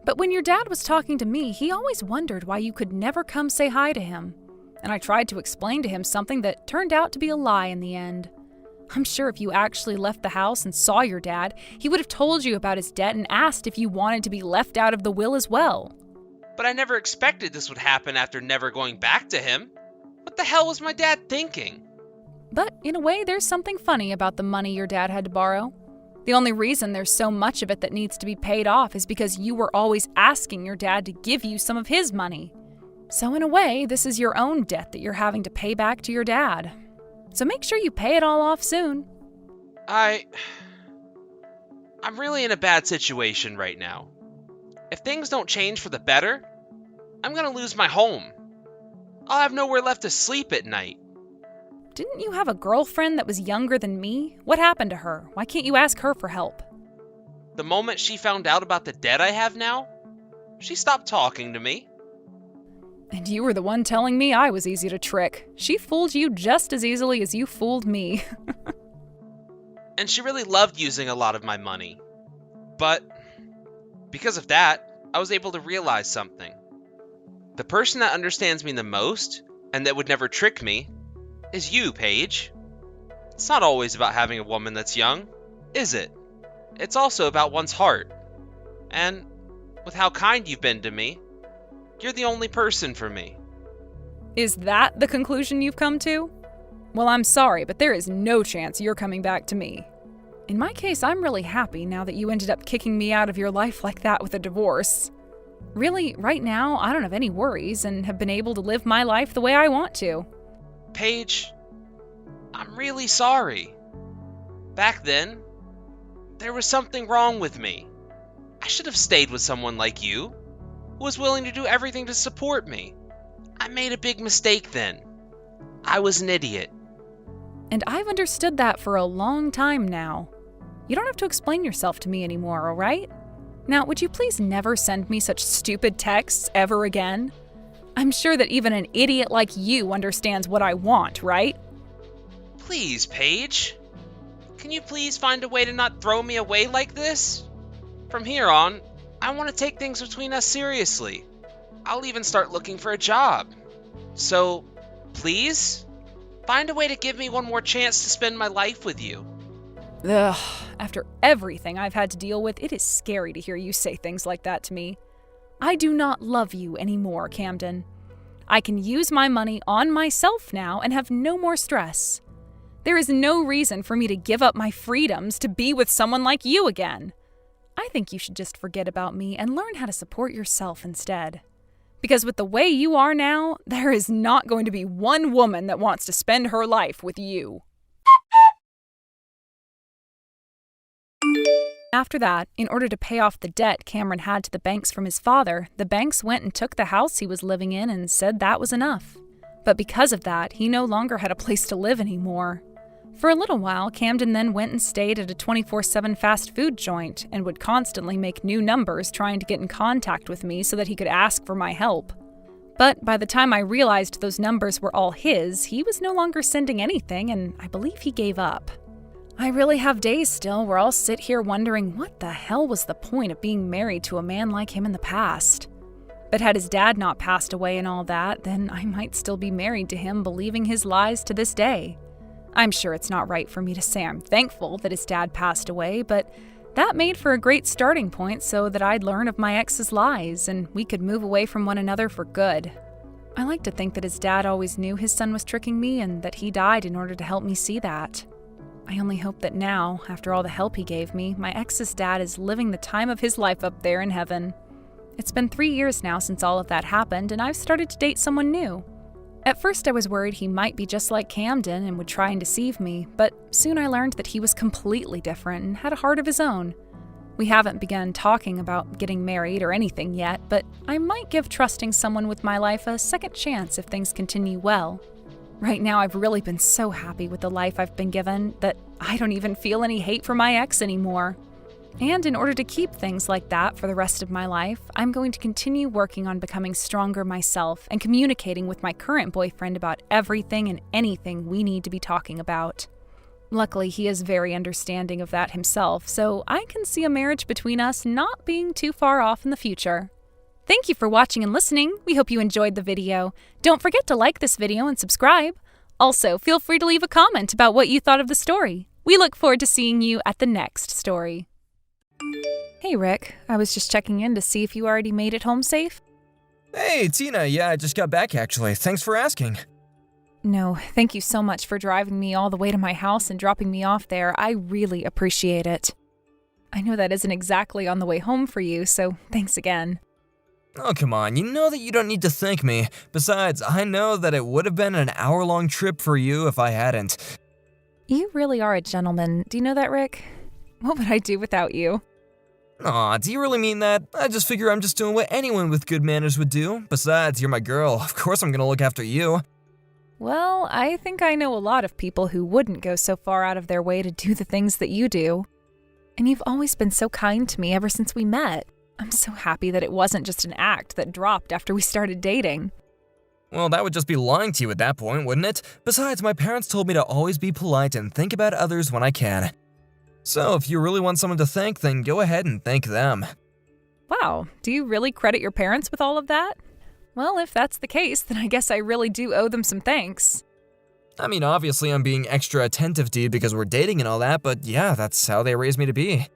But when your dad was talking to me, he always wondered why you could never come say hi to him. And I tried to explain to him something that turned out to be a lie in the end. I'm sure if you actually left the house and saw your dad, he would have told you about his debt and asked if you wanted to be left out of the will as well. But I never expected this would happen after never going back to him. What the hell was my dad thinking? But in a way, there's something funny about the money your dad had to borrow. The only reason there's so much of it that needs to be paid off is because you were always asking your dad to give you some of his money. So in a way, this is your own debt that you're having to pay back to your dad. So make sure you pay it all off soon. I'm really in a bad situation right now. If things don't change for the better, I'm gonna lose my home. I'll have nowhere left to sleep at night. Didn't you have a girlfriend that was younger than me? What happened to her? Why can't you ask her for help? The moment she found out about the debt I have now, she stopped talking to me. And you were the one telling me I was easy to trick. She fooled you just as easily as you fooled me. And she really loved using a lot of my money. But because of that, I was able to realize something. The person that understands me the most, and that would never trick me, is you, Paige. It's not always about having a woman that's young, is it? It's also about one's heart. And with how kind you've been to me, you're the only person for me. Is that the conclusion you've come to? Well, I'm sorry, but there is no chance you're coming back to me. In my case, I'm really happy now that you ended up kicking me out of your life like that with a divorce. Really, right now, I don't have any worries and have been able to live my life the way I want to. Paige, I'm really sorry. Back then, there was something wrong with me. I should have stayed with someone like you, who was willing to do everything to support me. I made a big mistake then. I was an idiot. And I've understood that for a long time now. You don't have to explain yourself to me anymore, all right? Now, would you please never send me such stupid texts ever again? I'm sure that even an idiot like you understands what I want, right? Please, Paige. Can you please find a way to not throw me away like this? From here on, I want to take things between us seriously. I'll even start looking for a job. So, please, find a way to give me one more chance to spend my life with you. Ugh, after everything I've had to deal with, it is scary to hear you say things like that to me. I do not love you anymore, Camden. I can use my money on myself now and have no more stress. There is no reason for me to give up my freedoms to be with someone like you again. I think you should just forget about me and learn how to support yourself instead. Because with the way you are now, there is not going to be one woman that wants to spend her life with you. After that, in order to pay off the debt Cameron had to the banks from his father, the banks went and took the house he was living in and said that was enough. But because of that, he no longer had a place to live anymore. For a little while, Camden then went and stayed at a 24/7 fast food joint and would constantly make new numbers trying to get in contact with me so that he could ask for my help. But by the time I realized those numbers were all his, he was no longer sending anything, and I believe he gave up. I really have days still where I'll sit here wondering what the hell was the point of being married to a man like him in the past. But had his dad not passed away and all that, then I might still be married to him believing his lies to this day. I'm sure it's not right for me to say I'm thankful that his dad passed away, but that made for a great starting point so that I'd learn of my ex's lies and we could move away from one another for good. I like to think that his dad always knew his son was tricking me and that he died in order to help me see that. I only hope that now, after all the help he gave me, my ex's dad is living the time of his life up there in heaven. It's been 3 years now since all of that happened, and I've started to date someone new. At first I was worried he might be just like Camden and would try and deceive me, but soon I learned that he was completely different and had a heart of his own. We haven't begun talking about getting married or anything yet, but I might give trusting someone with my life a second chance if things continue well. Right now, I've really been so happy with the life I've been given that I don't even feel any hate for my ex anymore. And in order to keep things like that for the rest of my life, I'm going to continue working on becoming stronger myself and communicating with my current boyfriend about everything and anything we need to be talking about. Luckily, he is very understanding of that himself, so I can see a marriage between us not being too far off in the future. Thank you for watching and listening. We hope you enjoyed the video. Don't forget to like this video and subscribe. Also, feel free to leave a comment about what you thought of the story. We look forward to seeing you at the next story. Hey Rick, I was just checking in to see if you already made it home safe. Hey, Tina, yeah, I just got back actually. Thanks for asking. No, thank you so much for driving me all the way to my house and dropping me off there. I really appreciate it. I know that isn't exactly on the way home for you, so thanks again. Oh, come on, you know that you don't need to thank me. Besides, I know that it would have been an hour-long trip for you if I hadn't. You really are a gentleman. Do you know that, Rick? What would I do without you? Aw, do you really mean that? I just figure I'm just doing what anyone with good manners would do. Besides, you're my girl. Of course I'm gonna look after you. Well, I think I know a lot of people who wouldn't go so far out of their way to do the things that you do. And you've always been so kind to me ever since we met. I'm so happy that it wasn't just an act that dropped after we started dating. Well, that would just be lying to you at that point, wouldn't it? Besides, my parents told me to always be polite and think about others when I can. So, if you really want someone to thank, then go ahead and thank them. Wow, do you really credit your parents with all of that? Well, if that's the case, then I guess I really do owe them some thanks. I mean, obviously I'm being extra attentive to you because we're dating and all that, but yeah, that's how they raised me to be.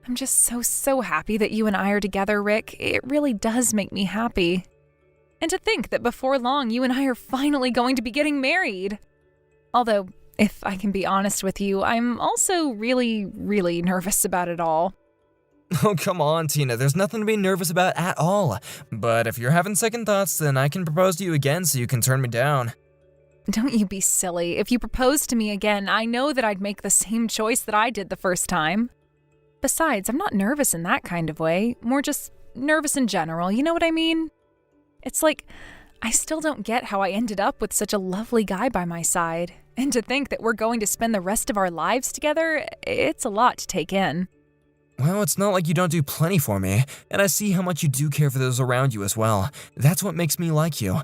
I'm just so happy that you and I are together, Rick. It really does make me happy. And to think that before long, you and I are finally going to be getting married. Although, if I can be honest with you, I'm also really nervous about it all. Oh, come on, Tina, there's nothing to be nervous about at all. But if you're having second thoughts, then I can propose to you again so you can turn me down. Don't you be silly. If you proposed to me again, I know that I'd make the same choice that I did the first time. Besides, I'm not nervous in that kind of way, more just nervous in general, you know what I mean? It's like, I still don't get how I ended up with such a lovely guy by my side. And to think that we're going to spend the rest of our lives together, it's a lot to take in. Well, it's not like you don't do plenty for me, and I see how much you do care for those around you as well. That's what makes me like you.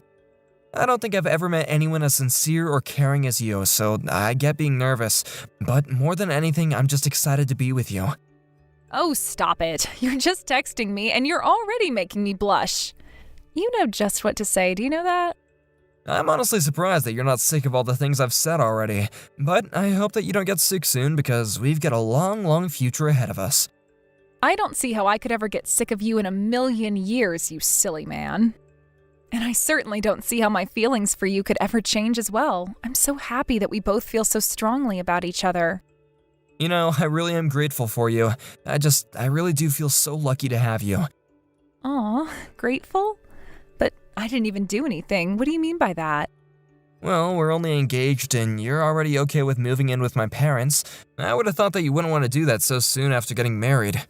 I don't think I've ever met anyone as sincere or caring as you, so I get being nervous. But more than anything, I'm just excited to be with you. Oh, stop it. You're just texting me and you're already making me blush. You know just what to say, do you know that? I'm honestly surprised that you're not sick of all the things I've said already, but I hope that you don't get sick soon because we've got a long future ahead of us. I don't see how I could ever get sick of you in a million years, you silly man. And I certainly don't see how my feelings for you could ever change as well. I'm so happy that we both feel so strongly about each other. You know, I really am grateful for you. I really do feel so lucky to have you. Aw, grateful? But didn't even do anything. What do you mean by that? Well, we're only engaged and you're already okay with moving in with my parents. I would have thought that you wouldn't want to do that so soon after getting married.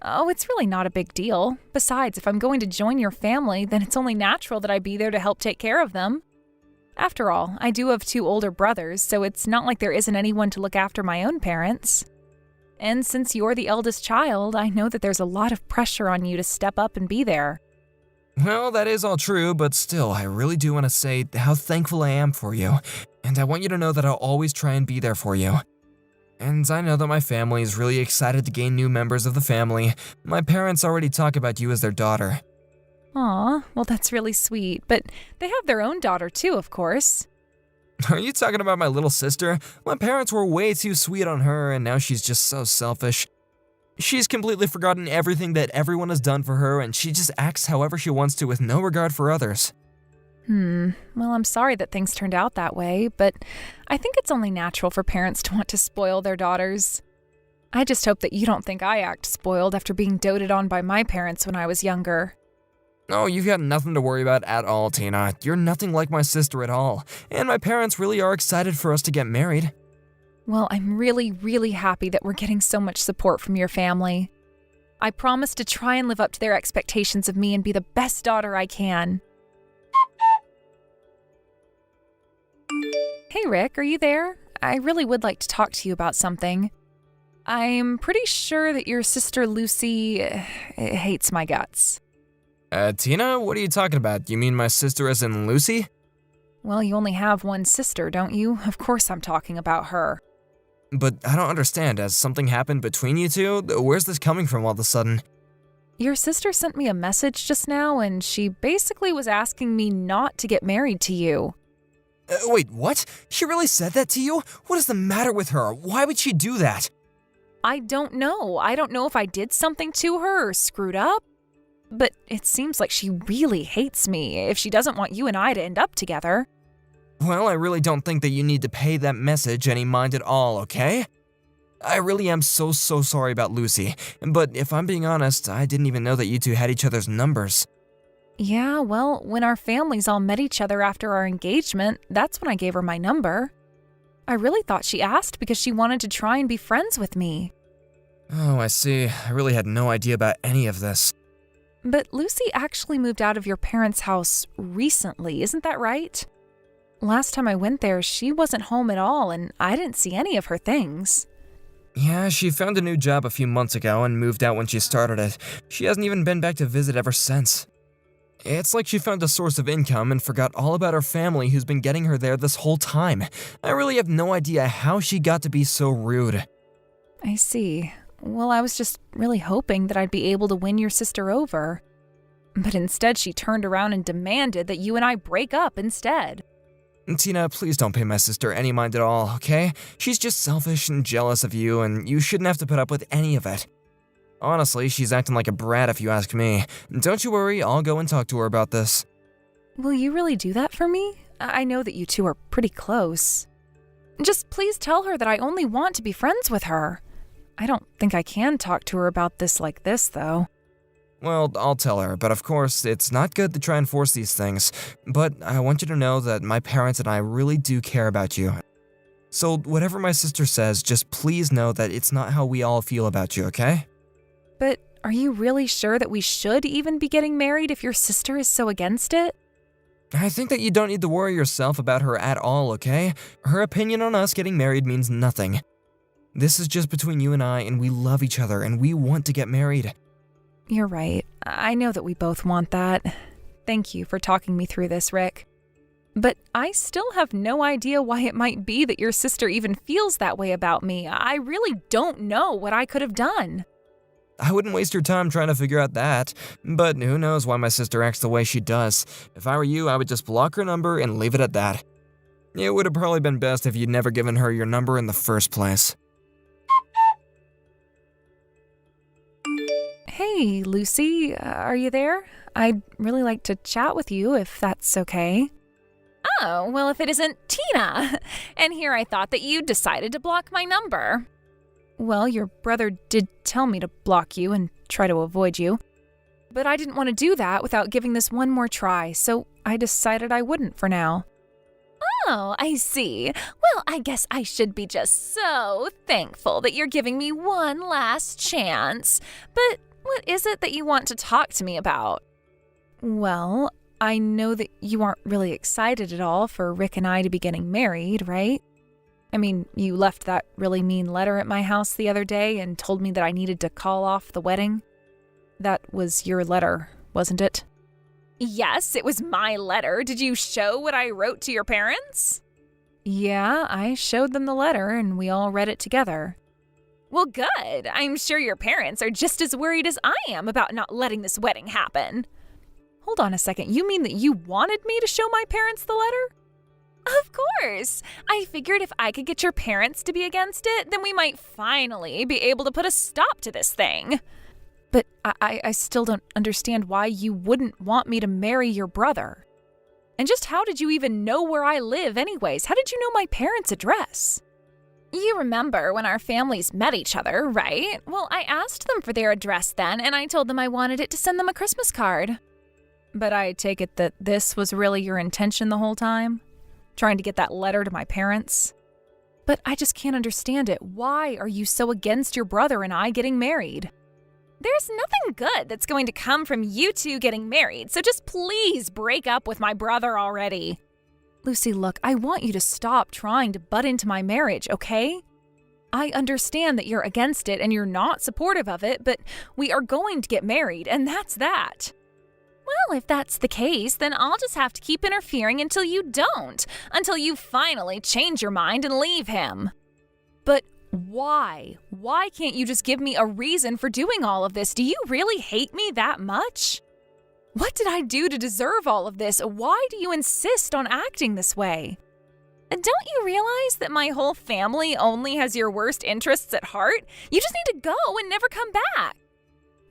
Oh, it's really not a big deal. Besides, if I'm going to join your family, then it's only natural that I be there to help take care of them. After all, I do have 2 older brothers, so it's not like there isn't anyone to look after my own parents. And since you're the eldest child, I know that there's a lot of pressure on you to step up and be there. Well, that is all true, but still, I really do want to say how thankful I am for you. And I want you to know that I'll always try and be there for you. And I know that my family is really excited to gain new members of the family. My parents already talk about you as their daughter. Aw, well that's really sweet, but they have their own daughter too, of course. Are you talking about my little sister? My parents were way too sweet on her, and now she's just so selfish. She's completely forgotten everything that everyone has done for her, and she just acts however she wants to with no regard for others. Well, I'm sorry that things turned out that way, but I think it's only natural for parents to want to spoil their daughters. I just hope that you don't think I act spoiled after being doted on by my parents when I was younger. Oh, you've got nothing to worry about at all, Tina. You're nothing like my sister at all, and my parents really are excited for us to get married. Well, I'm really, really happy that we're getting so much support from your family. I promise to try and live up to their expectations of me and be the best daughter I can. Hey Rick, are you there? I really would like to talk to you about something. I'm pretty sure that your sister Lucy hates my guts. Tina, what are you talking about? You mean my sister as in Lucy? Well, you only have one sister, don't you? Of course I'm talking about her. But I don't understand. Has something happened between you two? Where's this coming from all of a sudden? Your sister sent me a message just now, and she basically was asking me not to get married to you. Wait, what? She really said that to you? What is the matter with her? Why would she do that? I don't know. I don't know if I did something to her or screwed up. But it seems like she really hates me if she doesn't want you and I to end up together. Well, I really don't think that you need to pay that message any mind at all, okay? I really am so sorry about Lucy, but if I'm being honest, I didn't even know that you two had each other's numbers. Yeah, well, when our families all met each other after our engagement, that's when I gave her my number. I really thought she asked because she wanted to try and be friends with me. Oh, I see. I really had no idea about any of this. But Lucy actually moved out of your parents' house recently, isn't that right? Last time I went there, she wasn't home at all, and I didn't see any of her things. Yeah, she found a new job a few months ago and moved out when she started it. She hasn't even been back to visit ever since. It's like she found a source of income and forgot all about her family who's been getting her there this whole time. I really have no idea how she got to be so rude. I see. Well, I was just really hoping that I'd be able to win your sister over. But instead, she turned around and demanded that you and I break up instead. Tina, please don't pay my sister any mind at all, okay? She's just selfish and jealous of you, and you shouldn't have to put up with any of it. Honestly, she's acting like a brat if you ask me. Don't you worry, I'll go and talk to her about this. Will you really do that for me? I know that you two are pretty close. Just please tell her that I only want to be friends with her. I don't think I can talk to her about this like this, though. Well, I'll tell her, but of course, it's not good to try and force these things. But I want you to know that my parents and I really do care about you. So whatever my sister says, just please know that it's not how we all feel about you, okay? But are you really sure that we should even be getting married if your sister is so against it? I think that you don't need to worry yourself about her at all, okay? Her opinion on us getting married means nothing. This is just between you and I, and we love each other, and we want to get married. You're right. I know that we both want that. Thank you for talking me through this, Rick. But I still have no idea why it might be that your sister even feels that way about me. I really don't know what I could have done. I wouldn't waste your time trying to figure out that, but who knows why my sister acts the way she does. If I were you, I would just block her number and leave it at that. It would have probably been best if you'd never given her your number in the first place. Hey, Lucy, are you there? I'd really like to chat with you if that's okay. Oh, well, if it isn't Tina. And here I thought that you decided to block my number. Well, your brother did tell me to block you and try to avoid you. But I didn't want to do that without giving this one more try, so I decided I wouldn't for now. Oh, I see. Well, I guess I should be just so thankful that you're giving me one last chance. But what is it that you want to talk to me about? Well, I know that you aren't really excited at all for Rick and I to be getting married, right? I mean, you left that really mean letter at my house the other day and told me that I needed to call off the wedding. That was your letter, wasn't it? Yes, it was my letter. Did you show what I wrote to your parents? Yeah, I showed them the letter and we all read it together. Well, good. I'm sure your parents are just as worried as I am about not letting this wedding happen. Hold on a second. You mean that you wanted me to show my parents the letter? Of course. I figured if I could get your parents to be against it, then we might finally be able to put a stop to this thing. But I still don't understand why you wouldn't want me to marry your brother. And just how did you even know where I live anyways? How did you know my parents' address? You remember when our families met each other, right? Well, I asked them for their address then, and I told them I wanted it to send them a Christmas card. But I take it that this was really your intention the whole time? Trying to get that letter to my parents? But I just can't understand it. Why are you so against your brother and I getting married? There's nothing good that's going to come from you two getting married, so just please break up with my brother already. Lucy, look, I want you to stop trying to butt into my marriage, okay? I understand that you're against it and you're not supportive of it, but we are going to get married, and that's that. Well, if that's the case, then I'll just have to keep interfering until you don't, until you finally change your mind and leave him. But why? Why can't you just give me a reason for doing all of this? Do you really hate me that much? What did I do to deserve all of this? Why do you insist on acting this way? Don't you realize that my whole family only has your worst interests at heart? You just need to go and never come back.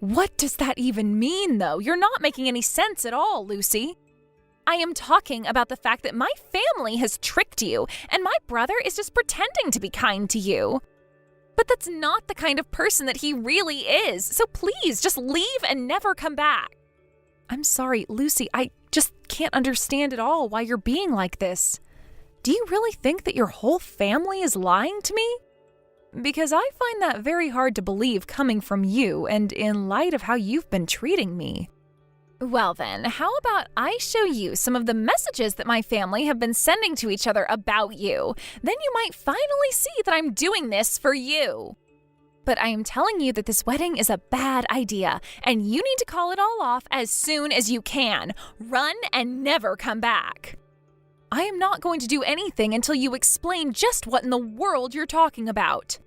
What does that even mean, though? You're not making any sense at all, Lucy. I am talking about the fact that my family has tricked you, and my brother is just pretending to be kind to you. But that's not the kind of person that he really is, so please just leave and never come back. I'm sorry, Lucy, I just can't understand at all why you're being like this. Do you really think that your whole family is lying to me? Because I find that very hard to believe coming from you and in light of how you've been treating me. Well then, how about I show you some of the messages that my family have been sending to each other about you? Then you might finally see that I'm doing this for you. But I am telling you that this wedding is a bad idea, and you need to call it all off as soon as you can. Run and never come back. I am not going to do anything until you explain just what in the world you're talking about.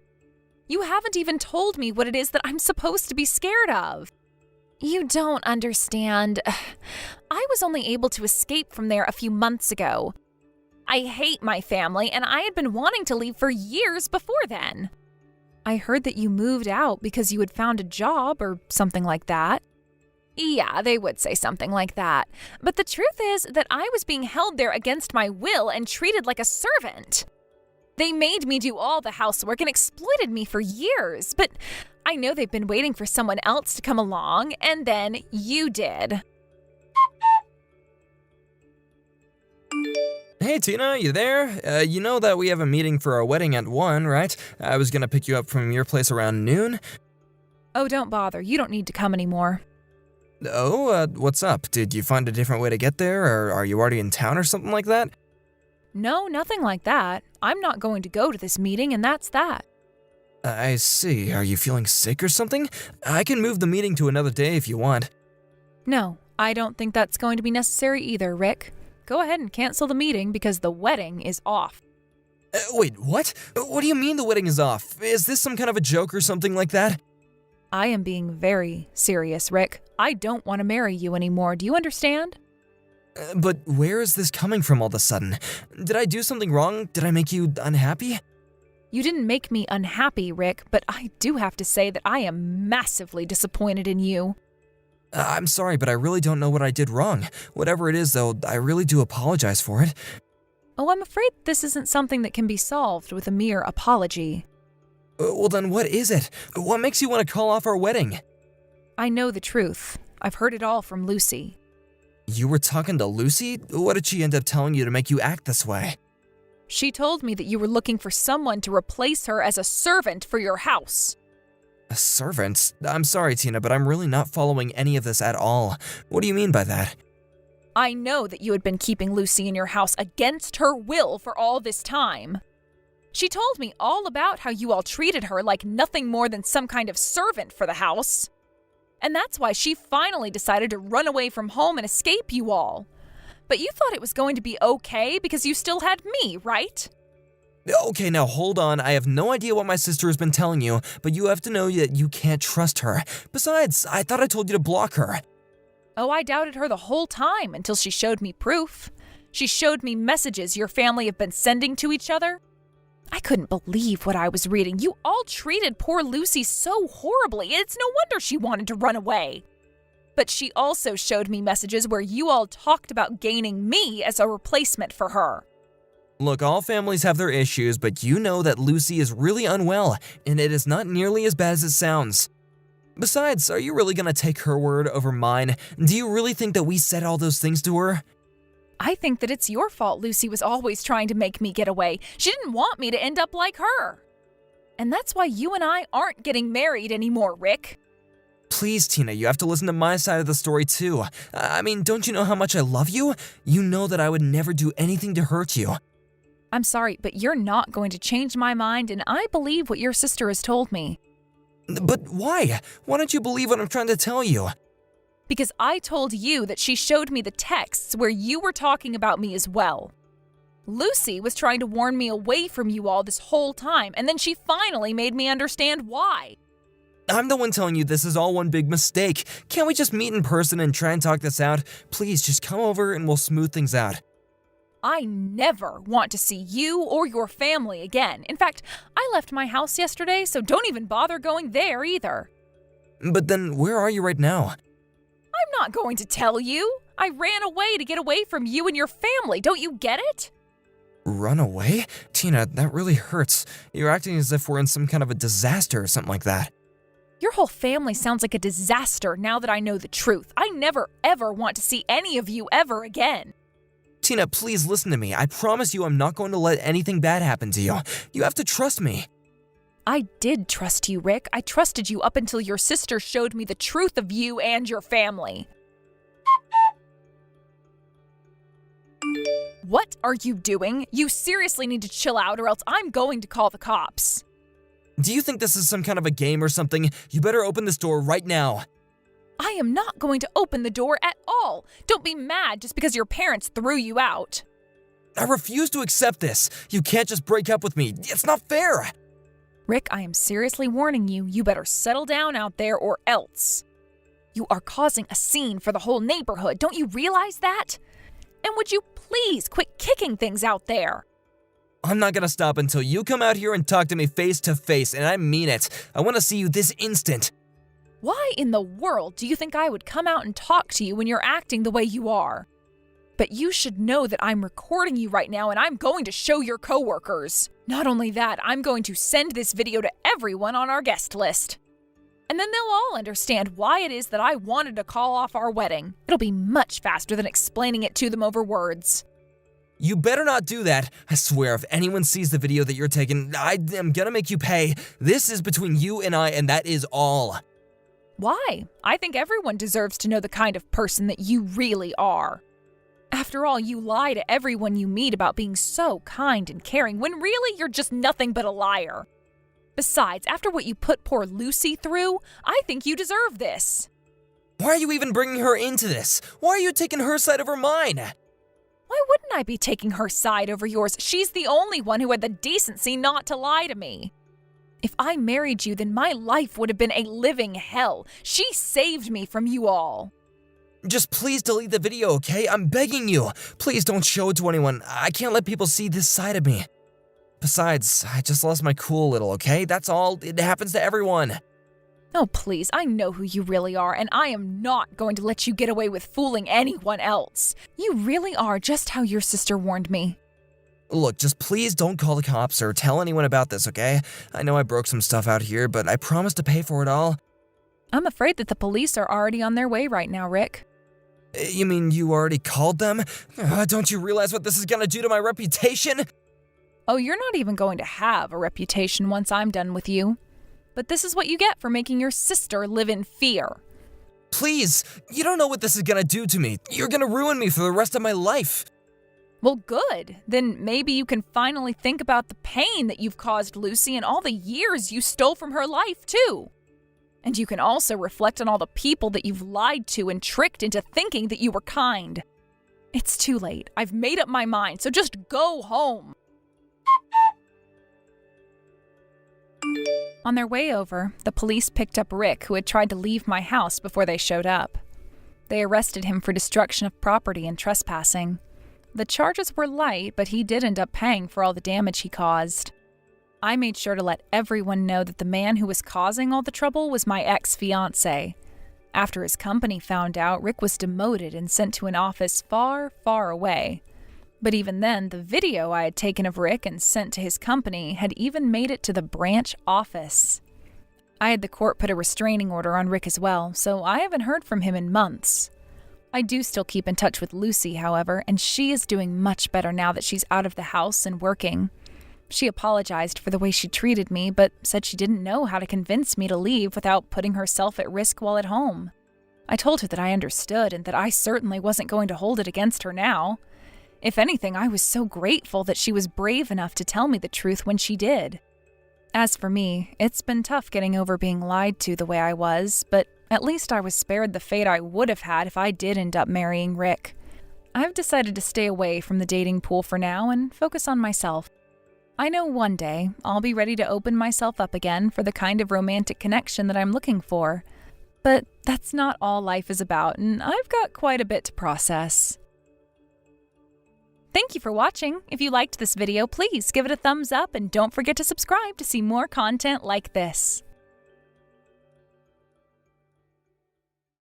You haven't even told me what it is that I'm supposed to be scared of. You don't understand. I was only able to escape from there a few months ago. I hate my family, and I had been wanting to leave for years before then. I heard that you moved out because you had found a job or something like that. Yeah, they would say something like that. But the truth is that I was being held there against my will and treated like a servant. They made me do all the housework and exploited me for years, but I know they've been waiting for someone else to come along, and then you did. Hey Tina, you there? You know that we have a meeting for our wedding at 1, right? I was gonna pick you up from your place around noon. Oh, don't bother. You don't need to come anymore. Oh, what's up? Did you find a different way to get there, or are you already in town or something like that? No, nothing like that. I'm not going to go to this meeting, and that's that. I see. Are you feeling sick or something? I can move the meeting to another day if you want. No, I don't think that's going to be necessary either, Rick. Go ahead and cancel the meeting because the wedding is off. Wait, what? What do you mean the wedding is off? Is this some kind of a joke or something like that? I am being very serious, Rick. I don't want to marry you anymore. Do you understand? But where is this coming from all of a sudden? Did I do something wrong? Did I make you unhappy? You didn't make me unhappy, Rick, but I do have to say that I am massively disappointed in you. I'm sorry, but I really don't know what I did wrong. Whatever it is, though, I really do apologize for it. Oh, I'm afraid this isn't something that can be solved with a mere apology. Well, then what is it? What makes you want to call off our wedding? I know the truth. I've heard it all from Lucy. You were talking to Lucy? What did she end up telling you to make you act this way? She told me that you were looking for someone to replace her as a servant for your house. A servant? I'm sorry, Tina, but I'm really not following any of this at all. What do you mean by that? I know that you had been keeping Lucy in your house against her will for all this time. She told me all about how you all treated her like nothing more than some kind of servant for the house. And that's why she finally decided to run away from home and escape you all. But you thought it was going to be okay because you still had me, right? Okay, now hold on. I have no idea what my sister has been telling you, but you have to know that you can't trust her. Besides, I thought I told you to block her. Oh, I doubted her the whole time until she showed me proof. She showed me messages your family have been sending to each other. I couldn't believe what I was reading. You all treated poor Lucy so horribly. It's no wonder she wanted to run away. But she also showed me messages where you all talked about gaining me as a replacement for her. Look, all families have their issues, but you know that Lucy is really unwell, and it is not nearly as bad as it sounds. Besides, are you really gonna take her word over mine? Do you really think that we said all those things to her? I think that it's your fault Lucy was always trying to make me get away. She didn't want me to end up like her. And that's why you and I aren't getting married anymore, Rick. Please, Tina, you have to listen to my side of the story too. I mean, don't you know how much I love you? You know that I would never do anything to hurt you. I'm sorry, but you're not going to change my mind, and I believe what your sister has told me. But why? Why don't you believe what I'm trying to tell you? Because I told you that she showed me the texts where you were talking about me as well. Lucy was trying to warn me away from you all this whole time, and then she finally made me understand why. I'm the one telling you this is all one big mistake. Can't we just meet in person and try and talk this out? Please, just come over and we'll smooth things out. I never want to see you or your family again. In fact, I left my house yesterday, so don't even bother going there either. But then, where are you right now? I'm not going to tell you. I ran away to get away from you and your family. Don't you get it? Run away? Tina, that really hurts. You're acting as if we're in some kind of a disaster or something like that. Your whole family sounds like a disaster now that I know the truth. I never ever want to see any of you ever again. Tina, please listen to me. I promise you I'm not going to let anything bad happen to you. You have to trust me. I did trust you, Rick. I trusted you up until your sister showed me the truth of you and your family. What are you doing? You seriously need to chill out or else I'm going to call the cops. Do you think this is some kind of a game or something? You better open this door right now. I am not going to open the door at all. Don't be mad just because your parents threw you out. I refuse to accept this. You can't just break up with me. It's not fair. Rick, I am seriously warning you. You better settle down out there or else. You are causing a scene for the whole neighborhood. Don't you realize that? And would you please quit kicking things out there? I'm not gonna stop until you come out here and talk to me face to face, and I mean it. I want to see you this instant. Why in the world do you think I would come out and talk to you when you're acting the way you are? But you should know that I'm recording you right now and I'm going to show your coworkers. Not only that, I'm going to send this video to everyone on our guest list. And then they'll all understand why it is that I wanted to call off our wedding. It'll be much faster than explaining it to them over words. You better not do that. I swear, if anyone sees the video that you're taking, I am gonna make you pay. This is between you and I, and that is all. Why? I think everyone deserves to know the kind of person that you really are. After all, you lie to everyone you meet about being so kind and caring when really you're just nothing but a liar. Besides, after what you put poor Lucy through, I think you deserve this. Why are you even bringing her into this? Why are you taking her side over mine? Why wouldn't I be taking her side over yours? She's the only one who had the decency not to lie to me. If I married you, then my life would have been a living hell. She saved me from you all. Just please delete the video, okay? I'm begging you. Please don't show it to anyone. I can't let people see this side of me. Besides, I just lost my cool a little, okay? That's all. It happens to everyone. Oh, please, I know who you really are, and I am not going to let you get away with fooling anyone else. You really are just how your sister warned me. Look, just please don't call the cops or tell anyone about this, okay? I know I broke some stuff out here, but I promise to pay for it all. I'm afraid that the police are already on their way right now, Rick. You mean you already called them? Don't you realize what this is gonna do to my reputation? Oh, you're not even going to have a reputation once I'm done with you. But this is what you get for making your sister live in fear. Please, you don't know what this is gonna do to me. You're gonna ruin me for the rest of my life. Well, good. Then maybe you can finally think about the pain that you've caused Lucy and all the years you stole from her life, too. And you can also reflect on all the people that you've lied to and tricked into thinking that you were kind. It's too late. I've made up my mind, so just go home. On their way over, the police picked up Rick, who had tried to leave my house before they showed up. They arrested him for destruction of property and trespassing. The charges were light, but he did end up paying for all the damage he caused. I made sure to let everyone know that the man who was causing all the trouble was my ex-fiancé. After his company found out, Rick was demoted and sent to an office far, far away. But even then, the video I had taken of Rick and sent to his company had even made it to the branch office. I had the court put a restraining order on Rick as well, so I haven't heard from him in months. I do still keep in touch with Lucy, however, and she is doing much better now that she's out of the house and working. She apologized for the way she treated me, but said she didn't know how to convince me to leave without putting herself at risk while at home. I told her that I understood and that I certainly wasn't going to hold it against her now. If anything, I was so grateful that she was brave enough to tell me the truth when she did. As for me, it's been tough getting over being lied to the way I was, but at least I was spared the fate I would have had if I did end up marrying Rick. I've decided to stay away from the dating pool for now and focus on myself. I know one day I'll be ready to open myself up again for the kind of romantic connection that I'm looking for. But that's not all life is about, and I've got quite a bit to process. Thank you for watching. If you liked this video, please give it a thumbs up and don't forget to subscribe to see more content like this.